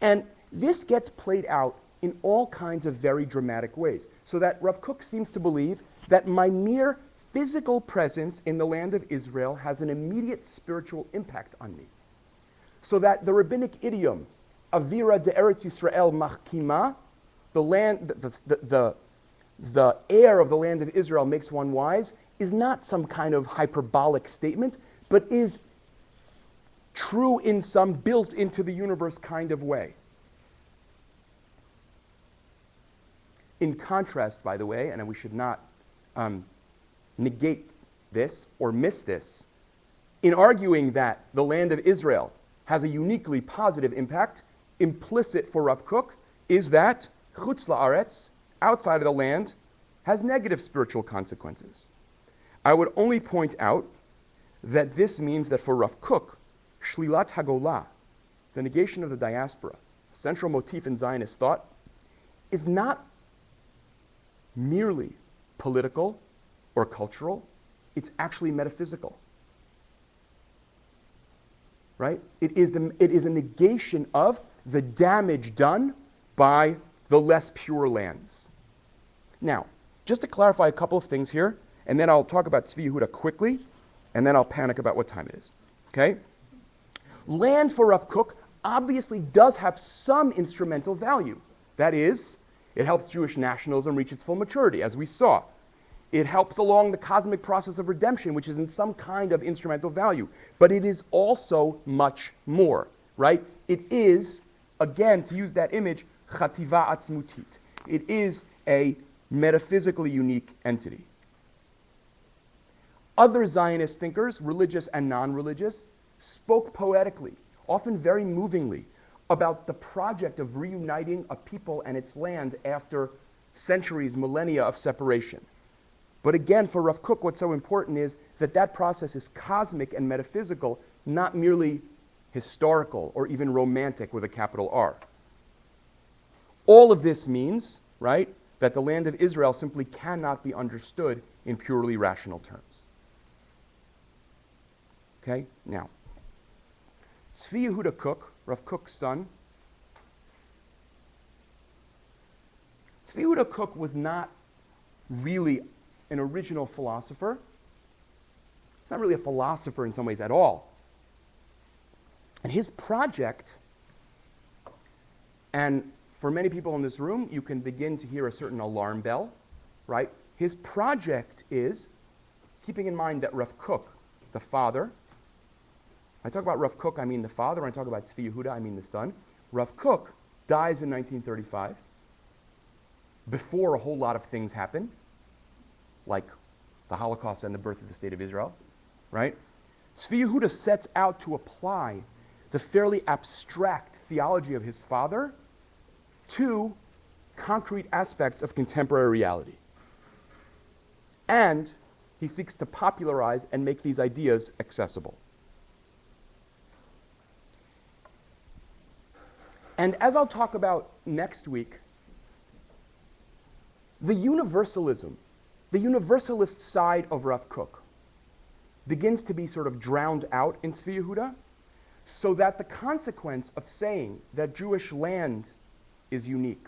And this gets played out in all kinds of very dramatic ways. So that Rav Kook seems to believe that my mere physical presence in the land of Israel has an immediate spiritual impact on me. So that the rabbinic idiom, Avira de Eretz Yisrael machkima, the land, the air of the land of Israel makes one wise, is not some kind of hyperbolic statement, but is true in some built into the universe kind of way. In contrast, by the way, and we should not negate this or miss this, in arguing that the land of Israel has a uniquely positive impact, implicit for Rav Kook is that Chutz La'aretz, outside of the land, has negative spiritual consequences. I would only point out that this means that for Rav Kook, Shlilat Hagolah, the negation of the diaspora, central motif in Zionist thought, is not merely political or cultural, it's actually metaphysical. Right? It is a negation of the damage done by the less pure lands. Now, just to clarify a couple of things here, and then I'll talk about Tzvi Yehuda quickly, and then I'll panic about what time it is. Okay? Land for Rav Kook obviously does have some instrumental value. That is, it helps Jewish nationalism reach its full maturity, as we saw. It helps along the cosmic process of redemption, which is in some kind of instrumental value. But it is also much more, right? It is, again, to use that image, chativa atzmutit. It is a metaphysically unique entity. Other Zionist thinkers, religious and non-religious, spoke poetically, often very movingly, about the project of reuniting a people and its land after centuries, millennia of separation. But again, for Rav Kook, what's so important is that that process is cosmic and metaphysical, not merely historical or even romantic with a capital R. All of this means, right, that the land of Israel simply cannot be understood in purely rational terms. Okay, now, Tzvi Yehuda Kook, Rav Kook's son, Tzvi Yehuda Kook was not really an original philosopher. He's not really a philosopher in some ways at all. And his project, and for many people in this room, you can begin to hear a certain alarm bell, right? His project is, keeping in mind that Rav Kook, the father, when I talk about Rav Kook, I mean the father. When I talk about Tzvi Yehuda, I mean the son. Rav Kook dies in 1935, before a whole lot of things happen, like the Holocaust and the birth of the State of Israel, right? Tzvi Yehuda sets out to apply the fairly abstract theology of his father to concrete aspects of contemporary reality. And he seeks to popularize and make these ideas accessible. And as I'll talk about next week, the universalism, the universalist side of Rav Kook begins to be sort of drowned out in Tzvi Yehuda, so that the consequence of saying that Jewish land is unique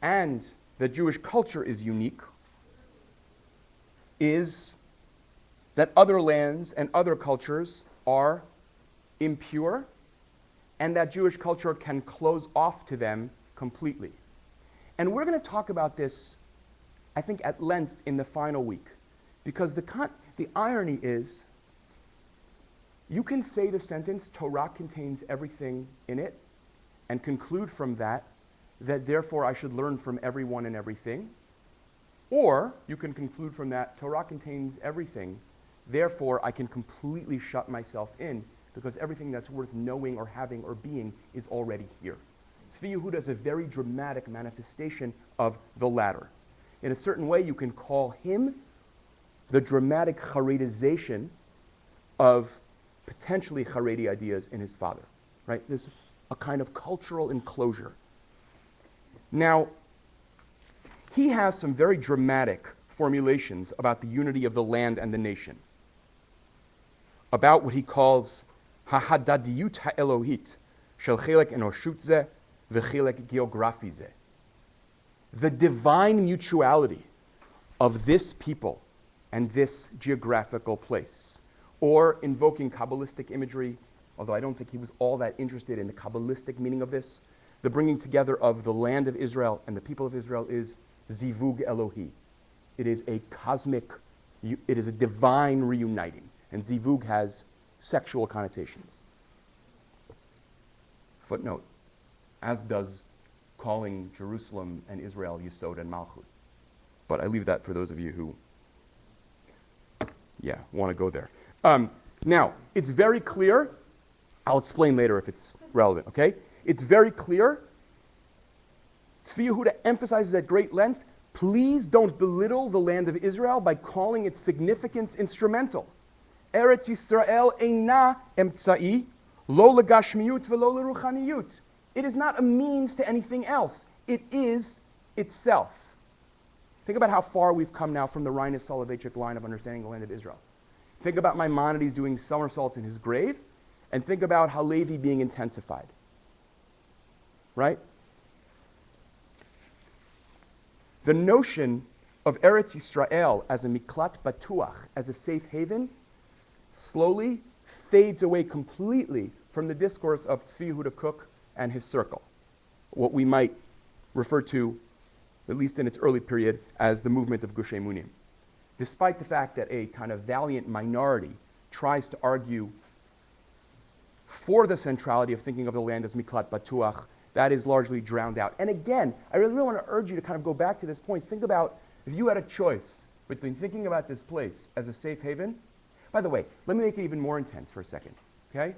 and that Jewish culture is unique is that other lands and other cultures are impure and that Jewish culture can close off to them completely. And we're going to talk about this, I think, at length in the final week. Because the irony is, you can say the sentence, Torah contains everything in it, and conclude from that therefore I should learn from everyone and everything. Or you can conclude from that, Torah contains everything, therefore I can completely shut myself in, because everything that's worth knowing or having or being is already here. Tzvi Yehuda is a very dramatic manifestation of the latter. In a certain way, you can call him the dramatic Haredization of potentially Haredi ideas in his father, right? There's a kind of cultural enclosure. Now, he has some very dramatic formulations about the unity of the land and the nation, about what he calls ha'hadadiyut ha'elohit shel chelek enoshut zeh v'chelek geografi zeh. The divine mutuality of this people and this geographical place. Or invoking Kabbalistic imagery, although I don't think he was all that interested in the Kabbalistic meaning of this, the bringing together of the land of Israel and the people of Israel is zivug Elohi. It is a cosmic, it is a divine reuniting. And zivug has sexual connotations. Footnote, as does calling Jerusalem and Israel Yesod and Malchut. But I leave that for those of you who, want to go there. Now, it's very clear. I'll explain later if it's relevant, okay? It's very clear. Tzvi Yehuda emphasizes at great length, please don't belittle the land of Israel by calling its significance instrumental. Eretz Yisrael eina emtsa'i, lo legashmiyut velo leruchaniyut. It is not a means to anything else. It is itself. Think about how far we've come now from the Reines Soloveitchik line of understanding the land of Israel. Think about Maimonides doing somersaults in his grave, and think about Halevi being intensified. Right? the notion of Eretz Yisrael as a miklat batuach, as a safe haven, slowly fades away completely from the discourse of Tzvi Yehuda Kook and his circle, what we might refer to, at least in its early period, as the movement of Gush Emunim. Despite the fact that a kind of valiant minority tries to argue for the centrality of thinking of the land as miklat batuach, that is largely drowned out. And again, I really want to urge you to kind of go back to this point. Think about if you had a choice between thinking about this place as a safe haven. By the way, let me make it even more intense for a second, okay?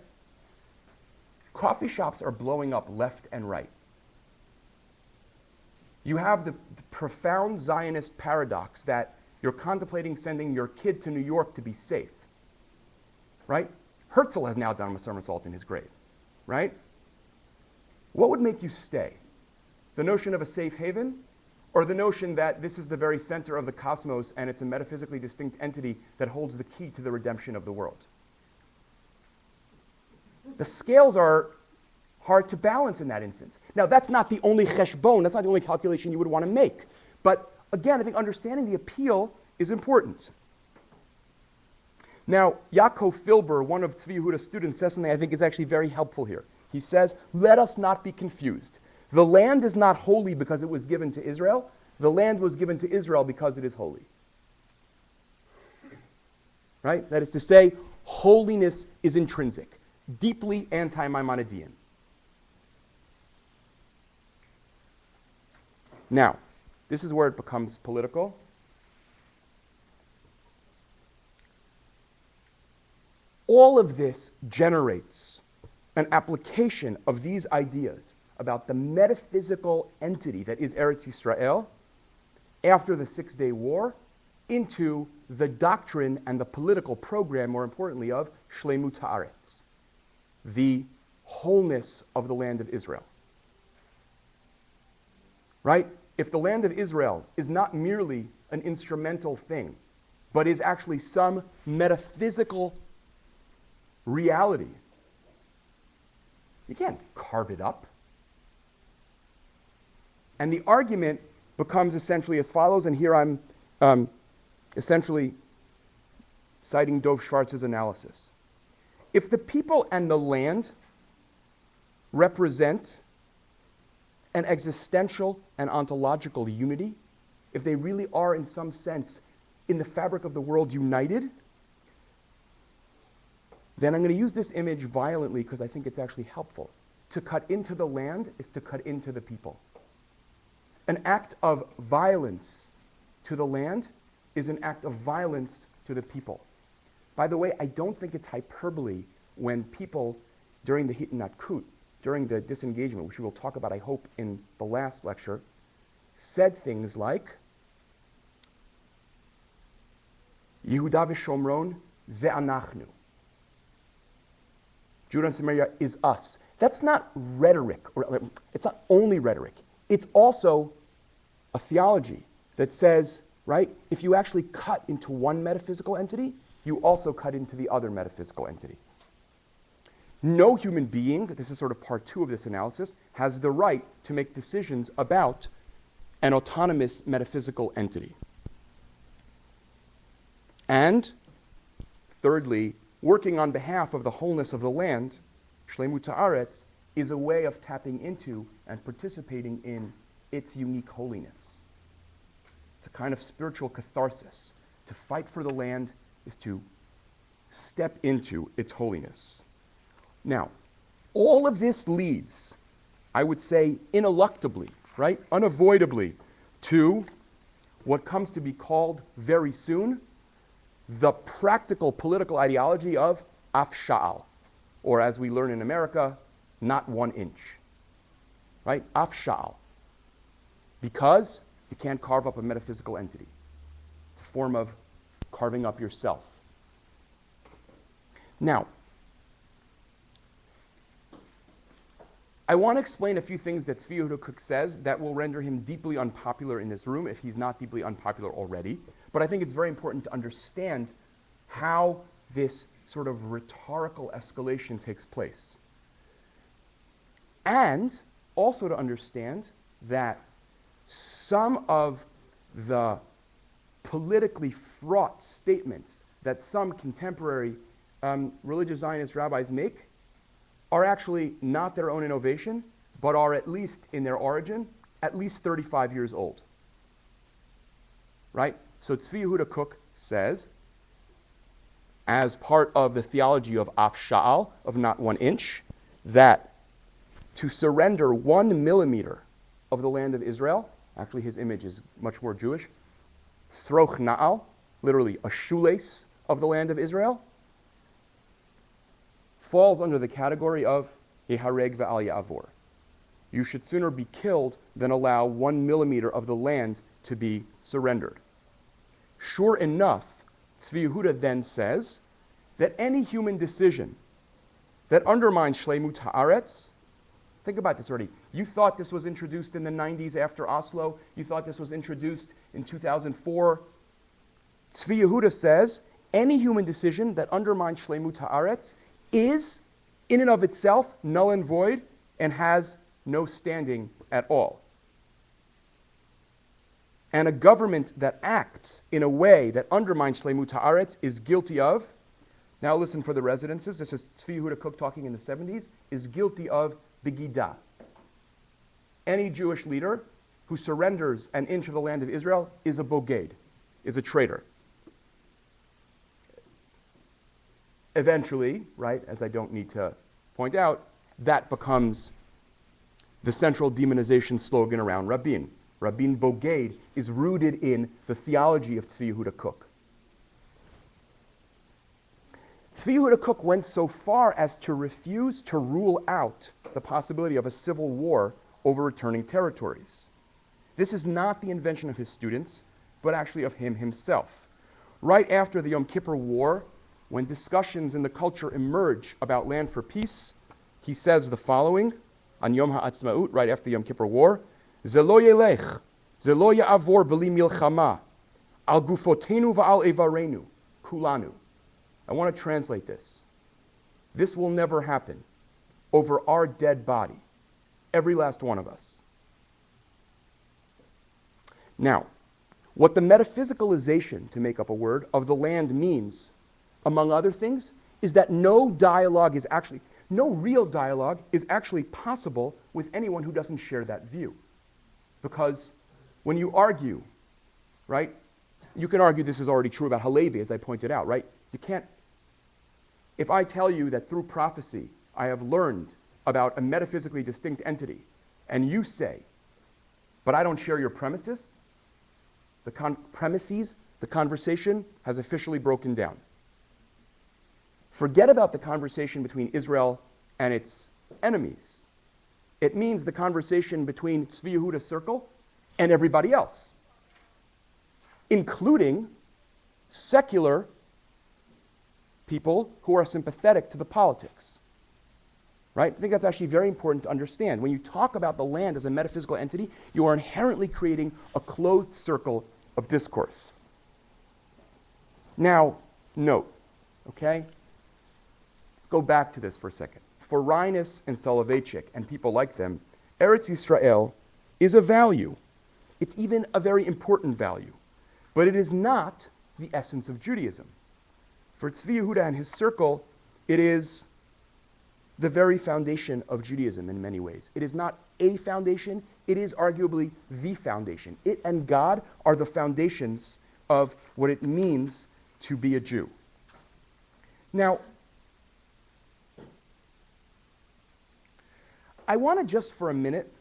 Coffee shops are blowing up left and right. You have the profound Zionist paradox that you're contemplating sending your kid to New York to be safe, right? Herzl has now done a somersault in his grave, right? What would make you stay? The notion of a safe haven, or the notion that this is the very center of the cosmos and it's a metaphysically distinct entity that holds the key to the redemption of the world? The scales are hard to balance in that instance. Now, that's not the only cheshbon, that's not the only calculation you would want to make. But again, I think understanding the appeal is important. Now, Yaakov Filber, one of Tzvi Yehuda's students, says something I think is actually very helpful here. He says, let us not be confused. The land is not holy because it was given to Israel. The land was given to Israel because it is holy. Right? That is to say, holiness is intrinsic, deeply anti-Maimonidean. Now, this is where it becomes political. All of this generates an application of these ideas about the metaphysical entity that is Eretz Yisrael after the Six-Day War into the doctrine and the political program, more importantly, of Shleimut Haaretz, the wholeness of the land of Israel. Right? If the land of Israel is not merely an instrumental thing, but is actually some metaphysical reality, you can't carve it up. And the argument becomes essentially as follows, and here I'm essentially citing Dov Schwartz's analysis. If the people and the land represent an existential and ontological unity, if they really are in some sense in the fabric of the world united, then I'm going to use this image violently because I think it's actually helpful. To cut into the land is to cut into the people. An act of violence to the land is an act of violence to the people. By the way, I don't think it's hyperbole when people, during the Hitnatkut, during the disengagement, which we will talk about, I hope, in the last lecture, said things like, Yehuda v'Shomron ze anachnu. Judah and Samaria is us. That's not rhetoric, or it's not only rhetoric. It's also a theology that says, right, if you actually cut into one metaphysical entity, you also cut into the other metaphysical entity. No human being, this is sort of part two of this analysis, has the right to make decisions about an autonomous metaphysical entity. And thirdly, working on behalf of the wholeness of the land, Shleimut Haaretz, is a way of tapping into and participating in its unique holiness. It's a kind of spiritual catharsis. To fight for the land is to step into its holiness. Now, all of this leads, I would say, ineluctably, right, unavoidably, to what comes to be called very soon the practical political ideology of afsha'al, or as we learn in America, not 1 inch, right? Afsha'al, because you can't carve up a metaphysical entity. It's a form of carving up yourself. Now, I want to explain a few things that Tzvi Yehuda Kook says that will render him deeply unpopular in this room if he's not deeply unpopular already. But I think it's very important to understand how this sort of rhetorical escalation takes place. And also to understand that some of the politically fraught statements that some contemporary religious Zionist rabbis make are actually not their own innovation, but are, at least in their origin, at least 35 years old. Right? So Tzvi Yehuda Kook says, as part of the theology of Af Sha'al, of not 1 inch, that to surrender 1 millimeter of the land of Israel, actually his image is much more Jewish, Sroch Na'al, literally a shoelace of the land of Israel, falls under the category of Yehareg Ve'al Ya'avor. You should sooner be killed than allow 1 millimeter of the land to be surrendered. Sure enough, Tzvi Yehuda then says that any human decision that undermines Shleimut Haaretz, think about this already. You thought this was introduced in the 90s after Oslo. You thought this was introduced in 2004. Tzvi Yehuda says any human decision that undermines Shleimut Haaretz is, in and of itself, null and void and has no standing at all. And a government that acts in a way that undermines Shleimut Haaretz is guilty of, now listen for the residences, this is Tzvi Yehuda Kook talking in the 70s, is guilty of Begida. Any Jewish leader who surrenders an inch of the land of Israel is a boged, is a traitor. Eventually, right, as I don't need to point out, that becomes the central demonization slogan around Rabin. Rabin Boged is rooted in the theology of Tzvi Yehuda Kook. Tzvi Yehuda Kook went so far as to refuse to rule out the possibility of a civil war over returning territories. This is not the invention of his students, but actually of him himself. Right after the Yom Kippur War, when discussions in the culture emerge about land for peace, he says the following on Yom HaAtzmaut, right after the Yom Kippur War, Ze lo yelech, ze lo ya'avor b'li milchama, al gufotenu va'al evarenu, kulanu. I want to translate this. This will never happen over our dead body, every last one of us. Now, what the metaphysicalization, to make up a word, of the land means, among other things, is that no real dialogue is actually possible with anyone who doesn't share that view. Because when you argue, right, you can argue this is already true about Halevi, as I pointed out, right? You can't, if I tell you that through prophecy I have learned about a metaphysically distinct entity, and you say, but I don't share your premises, the conversation has officially broken down. Forget about the conversation between Israel and its enemies. It means the conversation between Tzvi Yehuda's circle and everybody else, including secular people who are sympathetic to the politics. Right? I think that's actually very important to understand. When you talk about the land as a metaphysical entity, you are inherently creating a closed circle of discourse. Now, note, okay? Let's go back to this for a second. For Reines and Soloveitchik and people like them, Eretz Yisrael is a value. It's even a very important value. But it is not the essence of Judaism. For Tzvi Yehuda and his circle, it is the very foundation of Judaism in many ways. It is not a foundation, it is arguably the foundation. It and God are the foundations of what it means to be a Jew. Now, I want to just for a minute,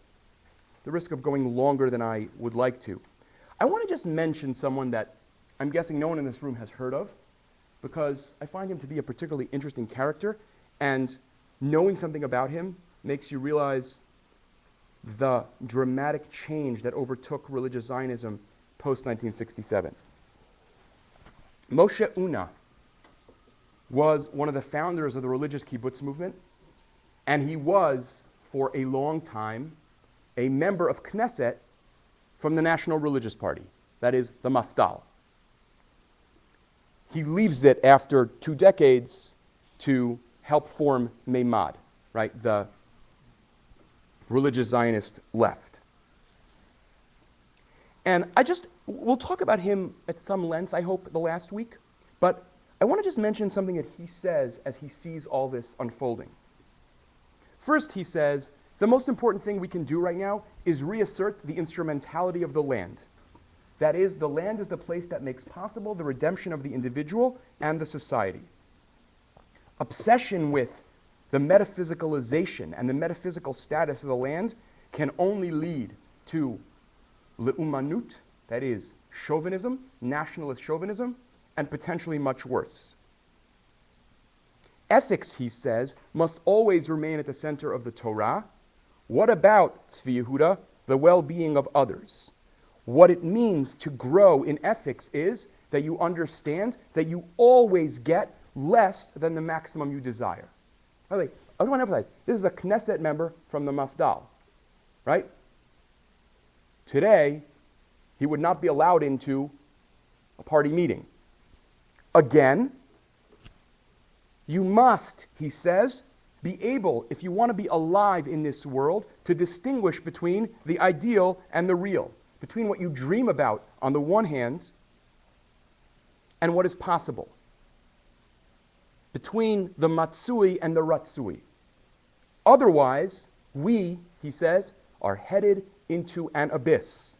the risk of going longer than I would like to, I want to just mention someone that I'm guessing no one in this room has heard of, because I find him to be a particularly interesting character, and knowing something about him makes you realize the dramatic change that overtook religious Zionism post-1967. Moshe Una was one of the founders of the religious kibbutz movement, and he was, for a long time, a member of Knesset from the National Religious Party, that is, the Mafdal. He leaves it after 2 decades to help form Meimad, right, the religious Zionist left. And I just We'll talk about him at some length, I hope, the last week. But I want to just mention something that he says as he sees all this unfolding. First, he says, the most important thing we can do right now is reassert the instrumentality of the land. That is, the land is the place that makes possible the redemption of the individual and the society. Obsession with the metaphysicalization and the metaphysical status of the land can only lead to le'umanut, that is, chauvinism, nationalist chauvinism, and potentially much worse. Ethics, he says, must always remain at the center of the Torah. What about, Tzvi Yehuda, the well-being of others? What it means to grow in ethics is that you understand that you always get less than the maximum you desire. By the way, I want to emphasize, this is a Knesset member from the Mafdal, right? Today, he would not be allowed into a party meeting. Again, you must, he says, be able, if you want to be alive in this world, to distinguish between the ideal and the real, between what you dream about on the one hand and what is possible, between the matsui and the ratsui. Otherwise, we, he says, are headed into an abyss.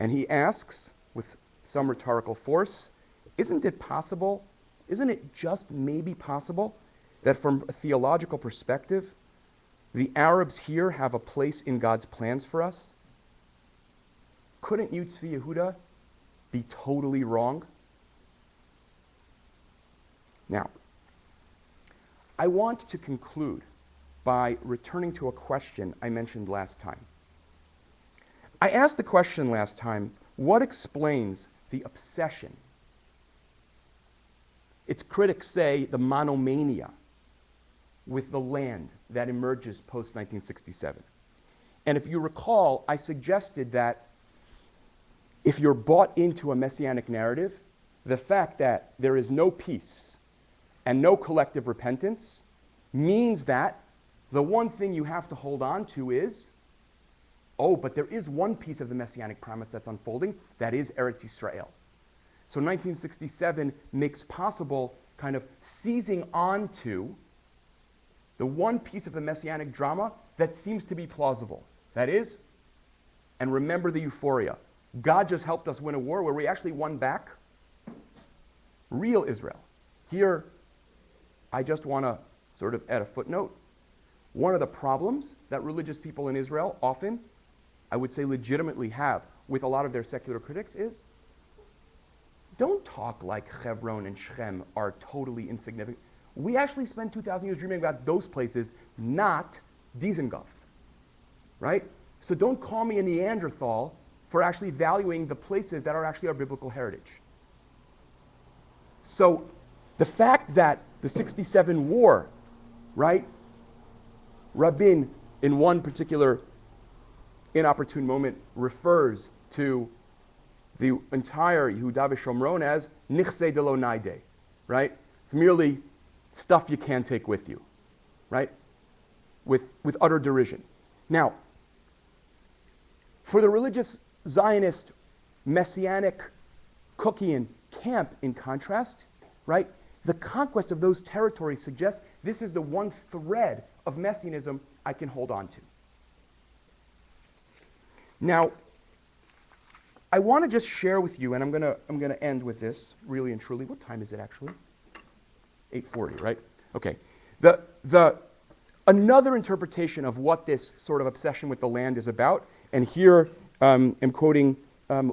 And he asks, with some rhetorical force, isn't it possible, isn't it just maybe possible, that from a theological perspective, the Arabs here have a place in God's plans for us? Couldn't you, Tzvi Yehuda, be totally wrong? Now, I want to conclude by returning to a question I mentioned last time. I asked the question last time, what explains the obsession? Its critics say the monomania with the land that emerges post-1967. And if you recall, I suggested that if you're bought into a messianic narrative, the fact that there is no peace and no collective repentance means that the one thing you have to hold on to is, oh, but there is one piece of the messianic promise that's unfolding, that is Eretz Yisrael. So 1967 makes possible kind of seizing onto the one piece of the messianic drama that seems to be plausible. That is, and remember the euphoria. God just helped us win a war where we actually won back real Israel. Here, I just want to sort of add a footnote. One of the problems that religious people in Israel often, I would say legitimately have with a lot of their secular critics is, don't talk like Hebron and Shechem are totally insignificant. We actually spent 2,000 years dreaming about those places, not Dizengoff, right? So don't call me a Neanderthal for actually valuing the places that are actually our biblical heritage. So the fact that the 67 war, right, Rabin, in one particular inopportune moment, refers to the entire Yehuda v'Shomron as nichse de lo naide, right? It's merely stuff you can't take with you, right? With utter derision. Now, for the religious Zionist, Messianic, Cookian camp, in contrast, right, the conquest of those territories suggests this is the one thread of Messianism I can hold on to. Now, I want to just share with you, and I'm gonna end with this, really and truly. What time is it actually? 8:40, right? Okay. Another interpretation of what this sort of obsession with the land is about, and here I'm quoting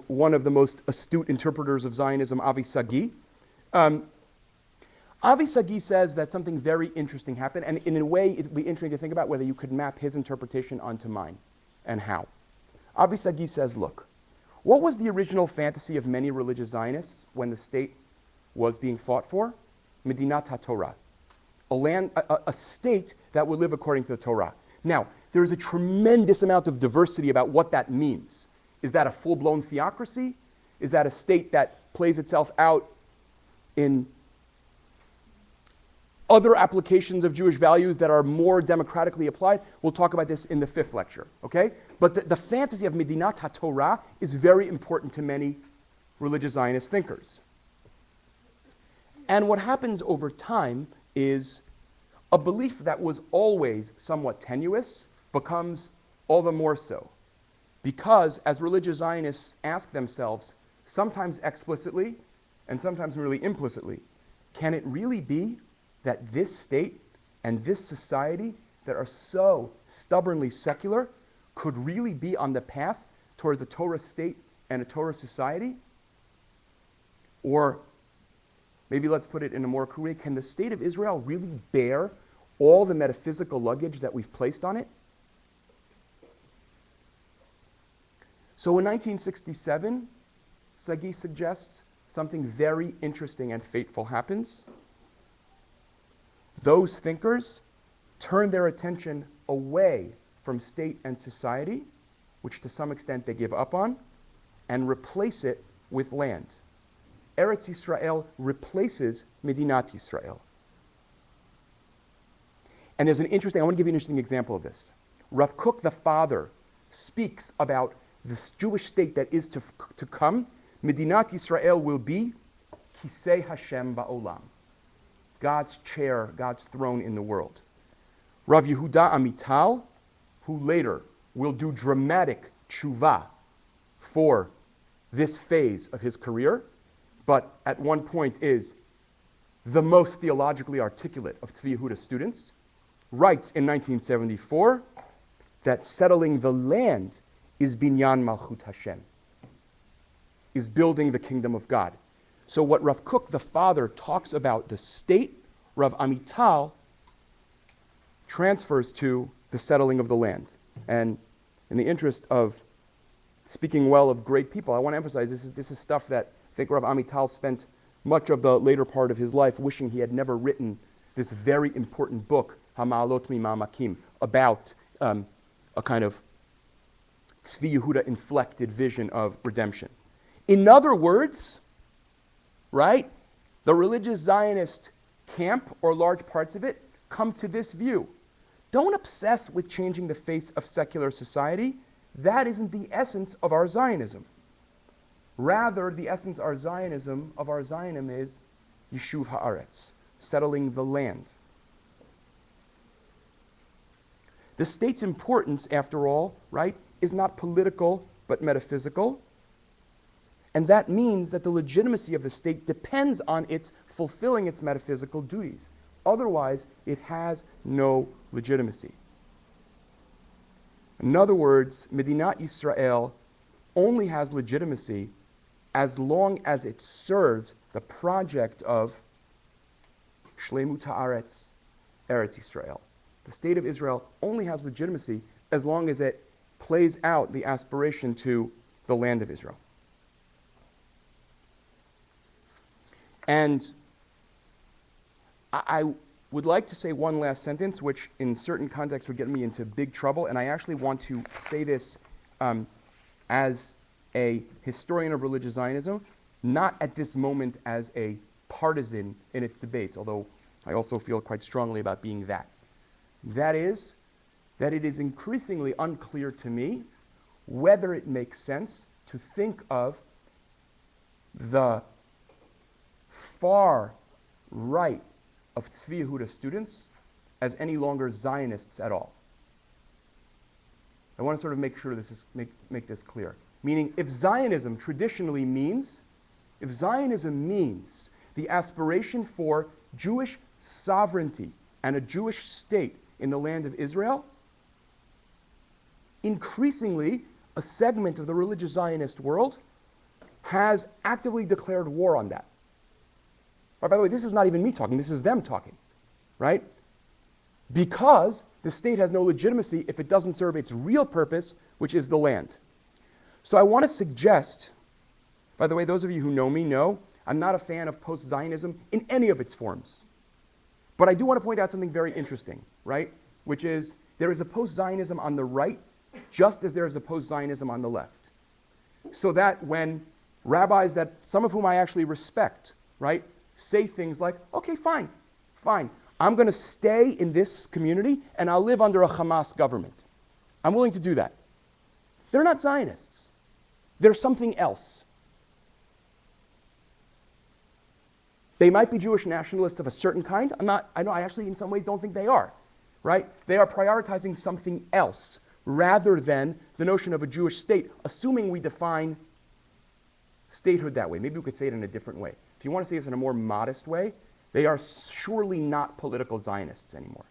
one of the most astute interpreters of Zionism, Avi Sagi. Avi Sagi says that something very interesting happened, and in a way it would be interesting to think about whether you could map his interpretation onto mine, and how. Avi Sagi says, look, what was the original fantasy of many religious Zionists when the state was being fought for? Medinat HaTorah, a state that would live according to the Torah. Now, there is a tremendous amount of diversity about what that means. Is that a full-blown theocracy? Is that a state that plays itself out in other applications of Jewish values that are more democratically applied. We'll talk about this in the 5th lecture, okay? But the fantasy of Medinat HaTorah is very important to many religious Zionist thinkers. And what happens over time is a belief that was always somewhat tenuous becomes all the more so. Because as religious Zionists ask themselves, sometimes explicitly and sometimes really implicitly, can it really be that this state and this society that are so stubbornly secular could really be on the path towards a Torah state and a Torah society? Or maybe let's put it in a more crude way, can the state of Israel really bear all the metaphysical luggage that we've placed on it? So in 1967, Sagi suggests something very interesting and fateful happens. Those thinkers turn their attention away from state and society, which to some extent they give up on, and replace it with land. Eretz Yisrael replaces Medinat Yisrael. And there's I want to give you an interesting example of this. Rav Kook, the father, speaks about this Jewish state that is to come. Medinat Yisrael will be Kisei Hashem Ba'olam, God's chair, God's throne in the world. Rav Yehuda Amital, who later will do dramatic tshuva for this phase of his career, but at one point is the most theologically articulate of Tzvi Yehuda's students, writes in 1974 that settling the land is binyan malchut Hashem, is building the kingdom of God. So what Rav Kook, the father, talks about the state, Rav Amital transfers to the settling of the land. And in the interest of speaking well of great people, I want to emphasize this is stuff that I think Rav Amital spent much of the later part of his life wishing he had never written this very important book, Hama'alot Mima'amakim, about a kind of Tzvi Yehuda inflected vision of redemption. In other words, right, the religious Zionist camp, or large parts of it, come to this view. Don't obsess with changing the face of secular society. That isn't the essence of our Zionism. Rather, the essence of our Zionism is Yishuv Haaretz, settling the land. The state's importance, after all, right, is not political but metaphysical. And that means that the legitimacy of the state depends on its fulfilling its metaphysical duties. Otherwise, it has no legitimacy. In other words, Medinat Yisrael only has legitimacy as long as it serves the project of Shlemut Haaretz, Eretz Yisrael. The state of Israel only has legitimacy as long as it plays out the aspiration to the land of Israel. And I would like to say one last sentence, which in certain contexts would get me into big trouble, and I actually want to say this as a historian of religious Zionism, not at this moment as a partisan in its debates, although I also feel quite strongly about being that. That is, that it is increasingly unclear to me whether it makes sense to think of the far right of Tzvi Yehuda students as any longer Zionists at all. I want to sort of make sure make this clear. Meaning, if Zionism traditionally means, if Zionism means the aspiration for Jewish sovereignty and a Jewish state in the land of Israel, increasingly a segment of the religious Zionist world has actively declared war on that. By the way, this is not even me talking, this is them talking, right? Because the state has no legitimacy if it doesn't serve its real purpose, which is the land. So I want to suggest, by the way, those of you who know me know, I'm not a fan of post-Zionism in any of its forms. But I do want to point out something very interesting, right? Which is, there is a post-Zionism on the right, just as there is a post-Zionism on the left. So that when rabbis that, some of whom I actually respect, right, say things like, okay, fine, I'm going to stay in this community and I'll live under a Hamas government. I'm willing to do that. They're not Zionists. They're something else. They might be Jewish nationalists of a certain kind. I actually in some ways don't think they are, right? They are prioritizing something else rather than the notion of a Jewish state, assuming we define statehood that way. Maybe we could say it in a different way. If you want to say this in a more modest way, they are surely not political Zionists anymore.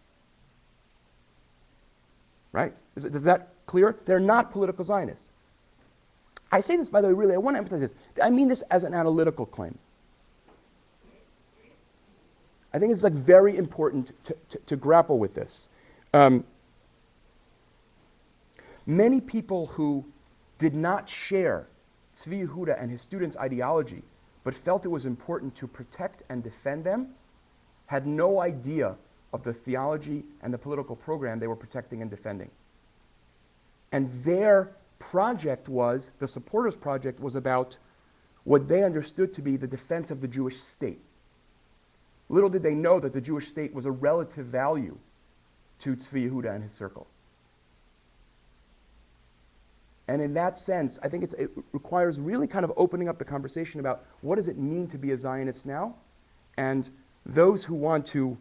Right? Is that clear? They're not political Zionists. I say this, by the way, really, I want to emphasize this. I mean this as an analytical claim. I think it's like very important to grapple with this. Many people who did not share Tzvi Yehuda and his students' ideology, but felt it was important to protect and defend them, had no idea of the theology and the political program they were protecting and defending. And their project was, the supporters' project was about what they understood to be the defense of the Jewish state. Little did they know that the Jewish state was a relative value to Tzvi Yehuda and his circle. And in that sense, I think it requires really kind of opening up the conversation about what does it mean to be a Zionist now? And those who want to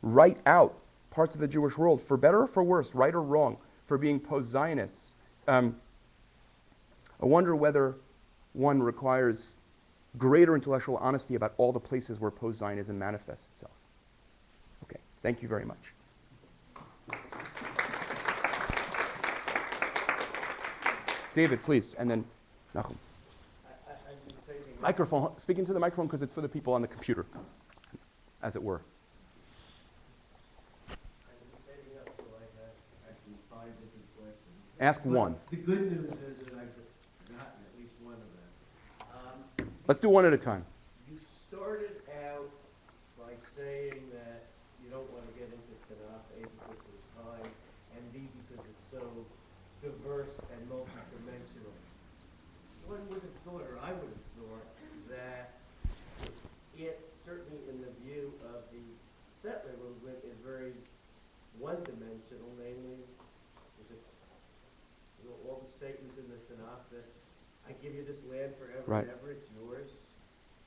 write out parts of the Jewish world, for better or for worse, right or wrong, for being post-Zionists, I wonder whether one requires greater intellectual honesty about all the places where post-Zionism manifests itself. Okay, thank you very much. David, please, and then Nachum. Microphone, speak into the microphone because it's for the people on the computer, as it were. Ask one. The good news is that I've gotten at least one of them. Let's do one at a time. You started out by saying that you don't want to get into Tanakh, A, because of time, and B, because it's so diverse and multidimensional. One would have thought, or I would have thought, that it, certainly in the view of the settler movement, is very one-dimensional, namely, all the statements in the Tanakh that I give you this land forever right. and ever, it's yours,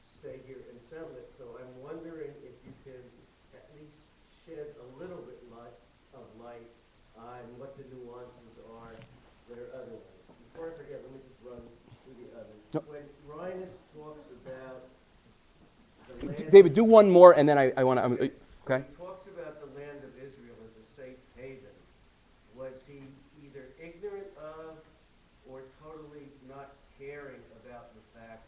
stay here and settle it. So I'm wondering if you can at least shed a little bit of light on what the nuances are that are otherwise. Before I forget, let me just run through the others. No. When Rhinus talks about the land... David, do one more, and then I want to... okay? He talks about the land of Israel as a safe haven. Was he either ignorant of or totally not caring about the fact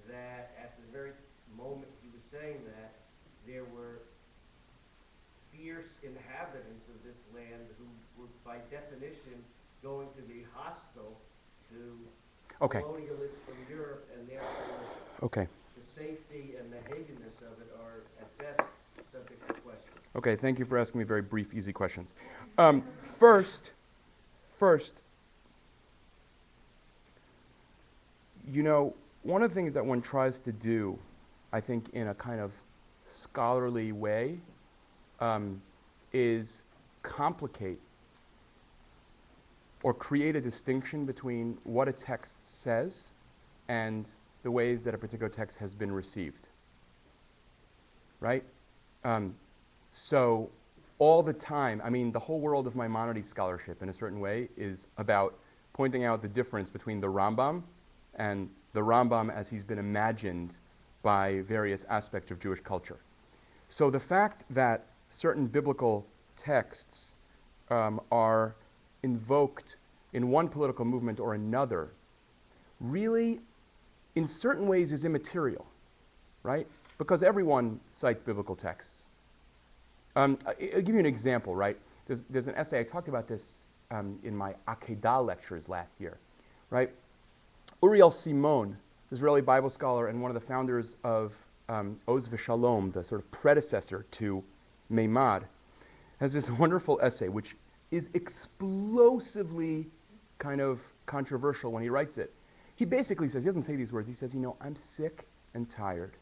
that at the very moment he was saying that, there were fierce inhabitants of this land who were by definition going to be hostile to colonialists from Europe, and therefore the safety and the havenness of it are at best subject to question. Okay, thank you for asking me very brief, easy questions. First, you know, one of the things that one tries to do, I think in a kind of scholarly way, is complicate or create a distinction between what a text says and the ways that a particular text has been received, right? So all the time, I mean, the whole world of Maimonides scholarship in a certain way is about pointing out the difference between the Rambam and the Rambam as he's been imagined by various aspects of Jewish culture. So the fact that certain biblical texts are invoked in one political movement or another really, in certain ways, is immaterial, right? Because everyone cites biblical texts. I'll give you an example, right? There's an essay, I talked about this in my Akedah lectures last year, right? Uriel Simon, Israeli Bible scholar and one of the founders of Oz V'Shalom, the sort of predecessor to Meimad, has this wonderful essay which is explosively kind of controversial when he writes it. He basically says, he doesn't say these words, he says, you know, I'm sick and tired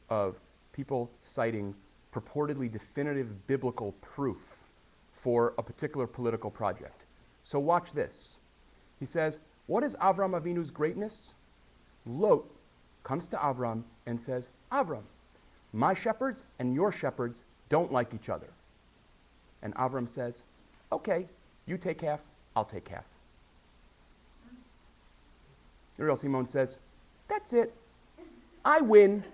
of people citing purportedly definitive biblical proof for a particular political project. So watch this. He says, what is Avram Avinu's greatness? Lot comes to Avram and says, Avram, my shepherds and your shepherds don't like each other. And Avram says, okay, you take half, I'll take half. Uriel Simon says, that's it. I win.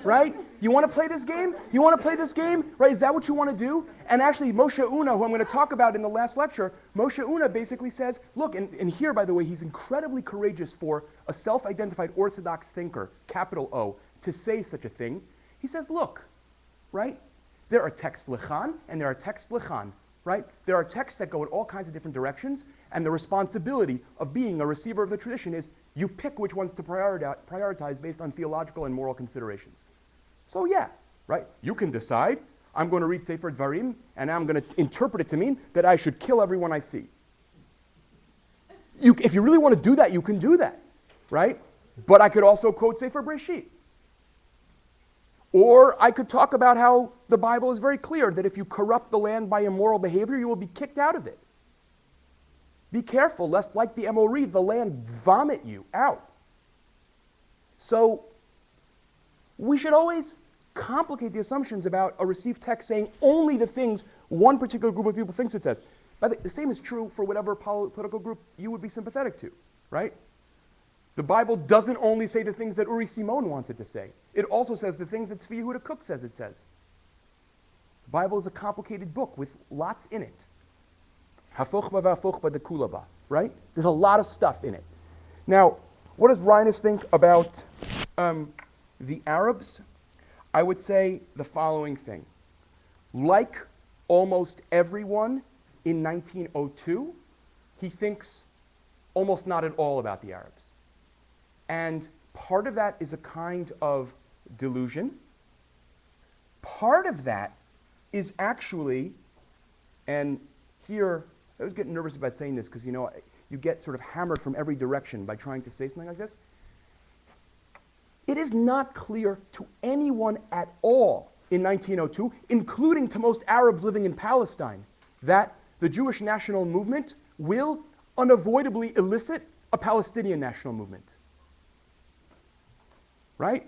Right? You want to play this game? You want to play this game? Right? Is that what you want to do? And actually, Moshe Una, who I'm going to talk about in the last lecture, Moshe Una basically says, look, and here, by the way, he's incredibly courageous for a self-identified Orthodox thinker, capital O, to say such a thing. He says, look, right? There are texts lechan and there are texts lechan, right? There are texts that go in all kinds of different directions, and the responsibility of being a receiver of the tradition is you pick which ones to prioritize based on theological and moral considerations. So yeah, right? You can decide, I'm going to read Sefer Dvarim, and I'm going to interpret it to mean that I should kill everyone I see. If you really want to do that, you can do that, right? But I could also quote Sefer Breshit. Or I could talk about how the Bible is very clear that if you corrupt the land by immoral behavior, you will be kicked out of it. Be careful, lest like the Emori, the land vomit you out. So we should always complicate the assumptions about a received text saying only the things one particular group of people thinks it says. But the same is true for whatever political group you would be sympathetic to, right? The Bible doesn't only say the things that Uri Simon wants it to say. It also says the things that Tzvi Yehuda Kook says it says. The Bible is a complicated book with lots in it. Hafuchba v'hafuchba dekulaba, right? There's a lot of stuff in it. Now, what does Reines think about the Arabs? I would say the following thing. Like almost everyone in 1902, he thinks almost not at all about the Arabs. And part of that is a kind of delusion. Part of that is actually, and here, I was getting nervous about saying this because, you know, you get sort of hammered from every direction by trying to say something like this. It is not clear to anyone at all in 1902, including to most Arabs living in Palestine, that the Jewish national movement will unavoidably elicit a Palestinian national movement. Right?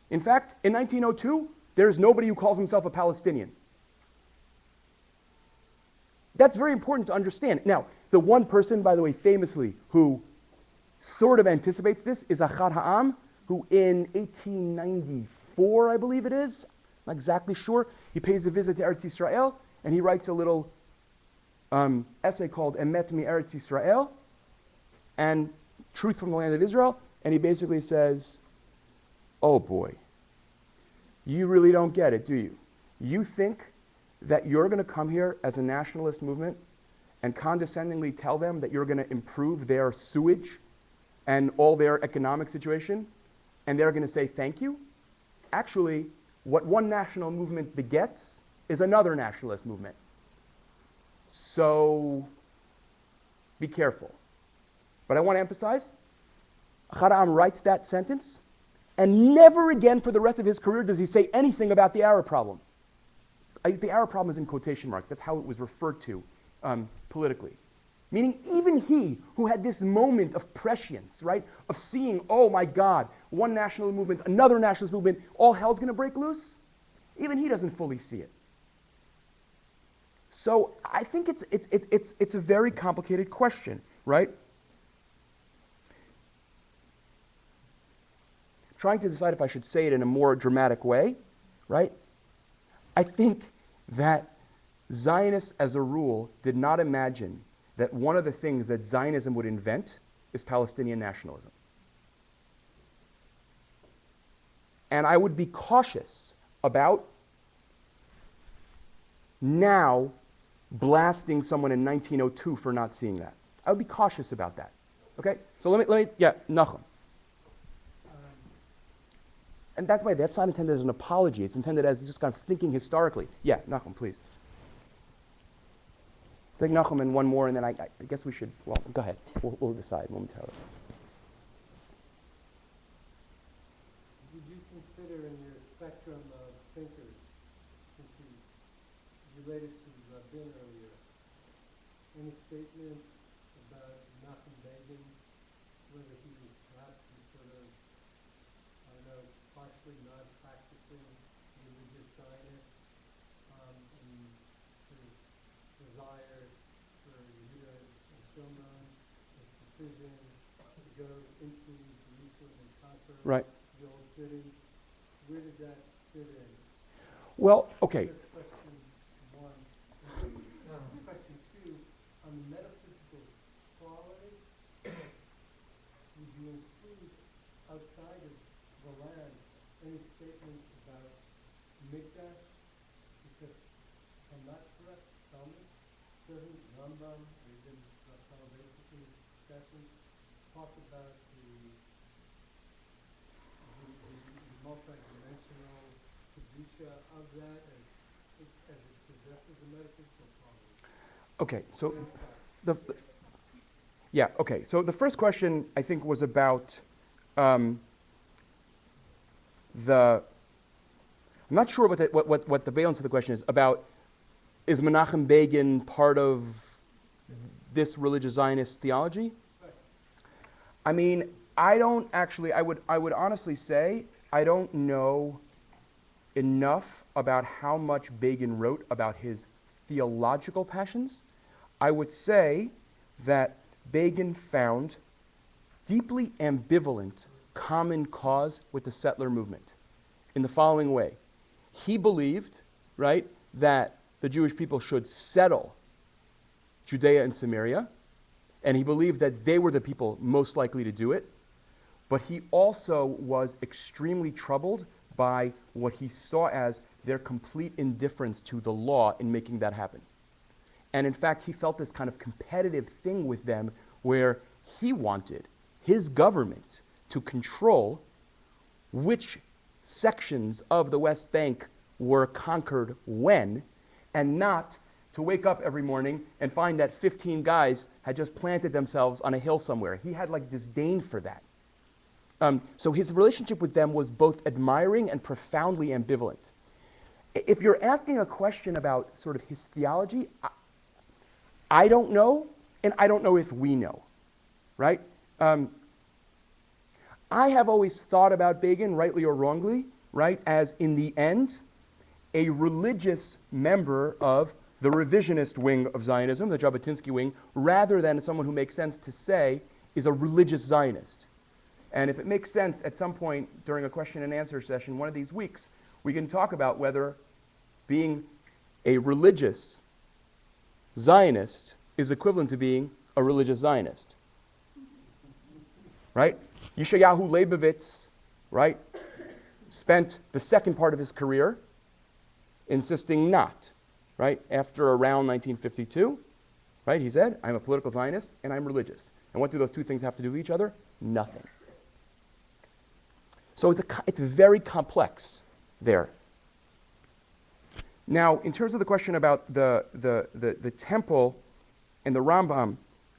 In fact, in 1902, there is nobody who calls himself a Palestinian. That's very important to understand. Now, the one person, by the way, famously, who sort of anticipates this is Achad Ha'am, who in 1894, I believe it is, I'm not exactly sure, he pays a visit to Eretz Yisrael, and he writes a little essay called Emet Mi Eretz Yisrael, and Truth from the Land of Israel, and he basically says, oh boy, you really don't get it, do you? You think that you're going to come here as a nationalist movement and condescendingly tell them that you're going to improve their sewage and all their economic situation, and they're going to say thank you? Actually, what one national movement begets is another nationalist movement. So be careful. But I want to emphasize, Achad Ha'am writes that sentence, and never again for the rest of his career does he say anything about the Arab problem. The Arab problem is in quotation marks. That's how it was referred to politically. Meaning even he, who had this moment of prescience, right, of seeing, oh my God, one national movement, another nationalist movement, all hell's going to break loose, even he doesn't fully see it. So I think it's a very complicated question, right? Trying to decide if I should say it in a more dramatic way, right? I think that Zionists, as a rule, did not imagine that one of the things that Zionism would invent is Palestinian nationalism. And I would be cautious about now blasting someone in 1902 for not seeing that. I would be cautious about that. Okay? So let me, yeah, Nachum. And that way, that's not intended as an apology. It's intended as just kind of thinking historically. Yeah, Nachum, please. Take Nachum and one more, and then I guess we should, well, go ahead. We'll decide momentarily. Would you consider in your spectrum of thinkers related to Rabin earlier. Any statement about Menachem Begin, whether he was perhaps some sort of, I don't know, partially non-practicing religious Zionist, and his desire for Yehuda and Shomron, his decision to go into Jerusalem and conquer Right. the old city. Where does that fit in? Well, okay. That's question one. Question two, on the metaphysical quality, would you include outside of the land any statements about Mikdash? Because if I'm not correct, tell me, doesn't Rambam or even Rav basically in his discussions talk about the multi-dimensional kedusha of that as it possesses a metaphysical quality? Okay, so Where is the that? yeah, okay. So the first question I think was about the. I'm not sure what the valence of the question is about. Is Menachem Begin part of this religious Zionist theology? Right. I mean, I don't actually. I would honestly say I don't know enough about how much Begin wrote about his theological passions. I would say that Begin found deeply ambivalent common cause with the settler movement in the following way. He believed, right, that the Jewish people should settle Judea and Samaria, and he believed that they were the people most likely to do it, but he also was extremely troubled by what he saw as their complete indifference to the law in making that happen. And in fact, he felt this kind of competitive thing with them where he wanted his government to control which sections of the West Bank were conquered when, and not to wake up every morning and find that 15 guys had just planted themselves on a hill somewhere. He had like disdain for that. So his relationship with them was both admiring and profoundly ambivalent. If you're asking a question about sort of his theology, I don't know, and I don't know if we know, right? I have always thought about Begin, rightly or wrongly, right, as in the end, a religious member of the revisionist wing of Zionism, the Jabotinsky wing, rather than someone who makes sense to say is a religious Zionist. And if it makes sense at some point during a question and answer session one of these weeks, we can talk about whether being a religious Zionist is equivalent to being a religious Zionist. Right? Yeshayahu Leibovitz, right, spent the second part of his career insisting not, right? After around 1952, right, he said, I'm a political Zionist and I'm religious. And what do those two things have to do with each other? Nothing. So it's very complex there. Now, in terms of the question about the temple and the Rambam,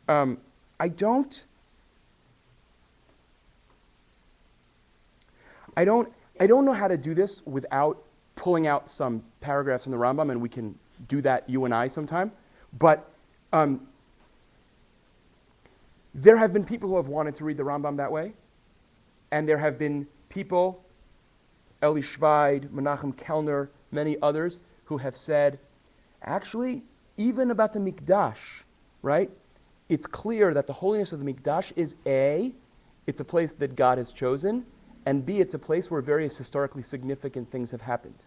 I don't know how to do this without pulling out some paragraphs in the Rambam, and we can do that, you and I, sometime. But there have been people who have wanted to read the Rambam that way, and there have been people, Eli Schweid, Menachem Kellner, many others, who have said, actually, even about the Mikdash, right? It's clear that the holiness of the Mikdash is A, it's a place that God has chosen, and B, it's a place where various historically significant things have happened.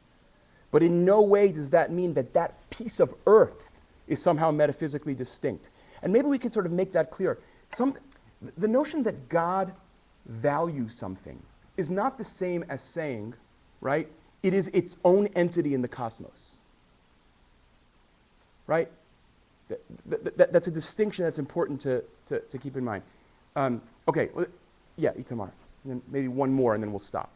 But in no way does that mean that that piece of earth is somehow metaphysically distinct. And maybe we can sort of make that clear. The notion that God values something is not the same as saying, right, it is its own entity in the cosmos. Right? That's a distinction that's important to keep in mind. Okay, yeah, Itamar. And then maybe one more, and then we'll stop.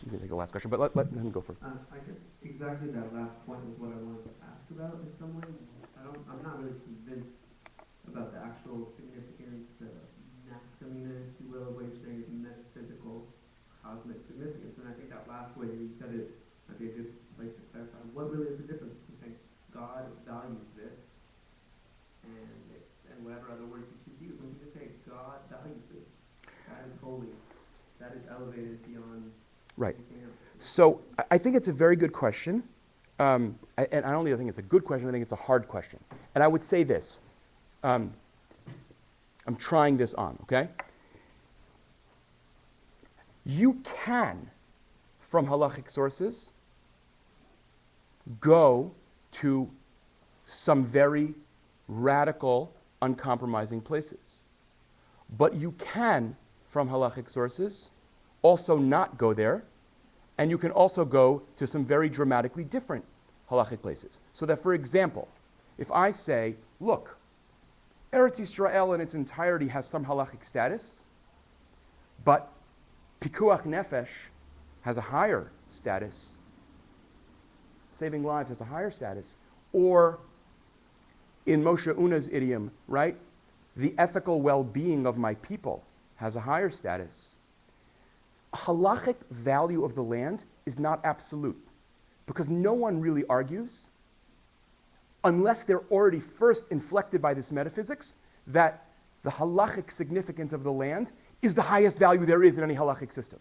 You can take the last question, but let him go first. I guess exactly that last point was what I wanted to ask about in some way. I'm not really convinced about the actual significance, the nafkamina, if you will, what you're saying is metaphysical, cosmic significance. And I think that last way you said it might be a good place to clarify. What really is the difference between saying elevated beyond Right. anything else. So I think it's a very good question. And I don't even think it's a good question, I think it's a hard question. And I would say this. I'm trying this on, okay? You can, from halachic sources, go to some very radical, uncompromising places. But you can, from halachic sources, also not go there, and you can also go to some very dramatically different halachic places. So that, for example, if I say, look, Eretz Yisrael in its entirety has some halachic status, but Pikuach Nefesh has a higher status, saving lives has a higher status, or in Moshe Una's idiom, right, the ethical well-being of my people has a higher status. Halachic value of the land is not absolute, because no one really argues, unless they're already first inflected by this metaphysics, that the halachic significance of the land is the highest value there is in any halachic system.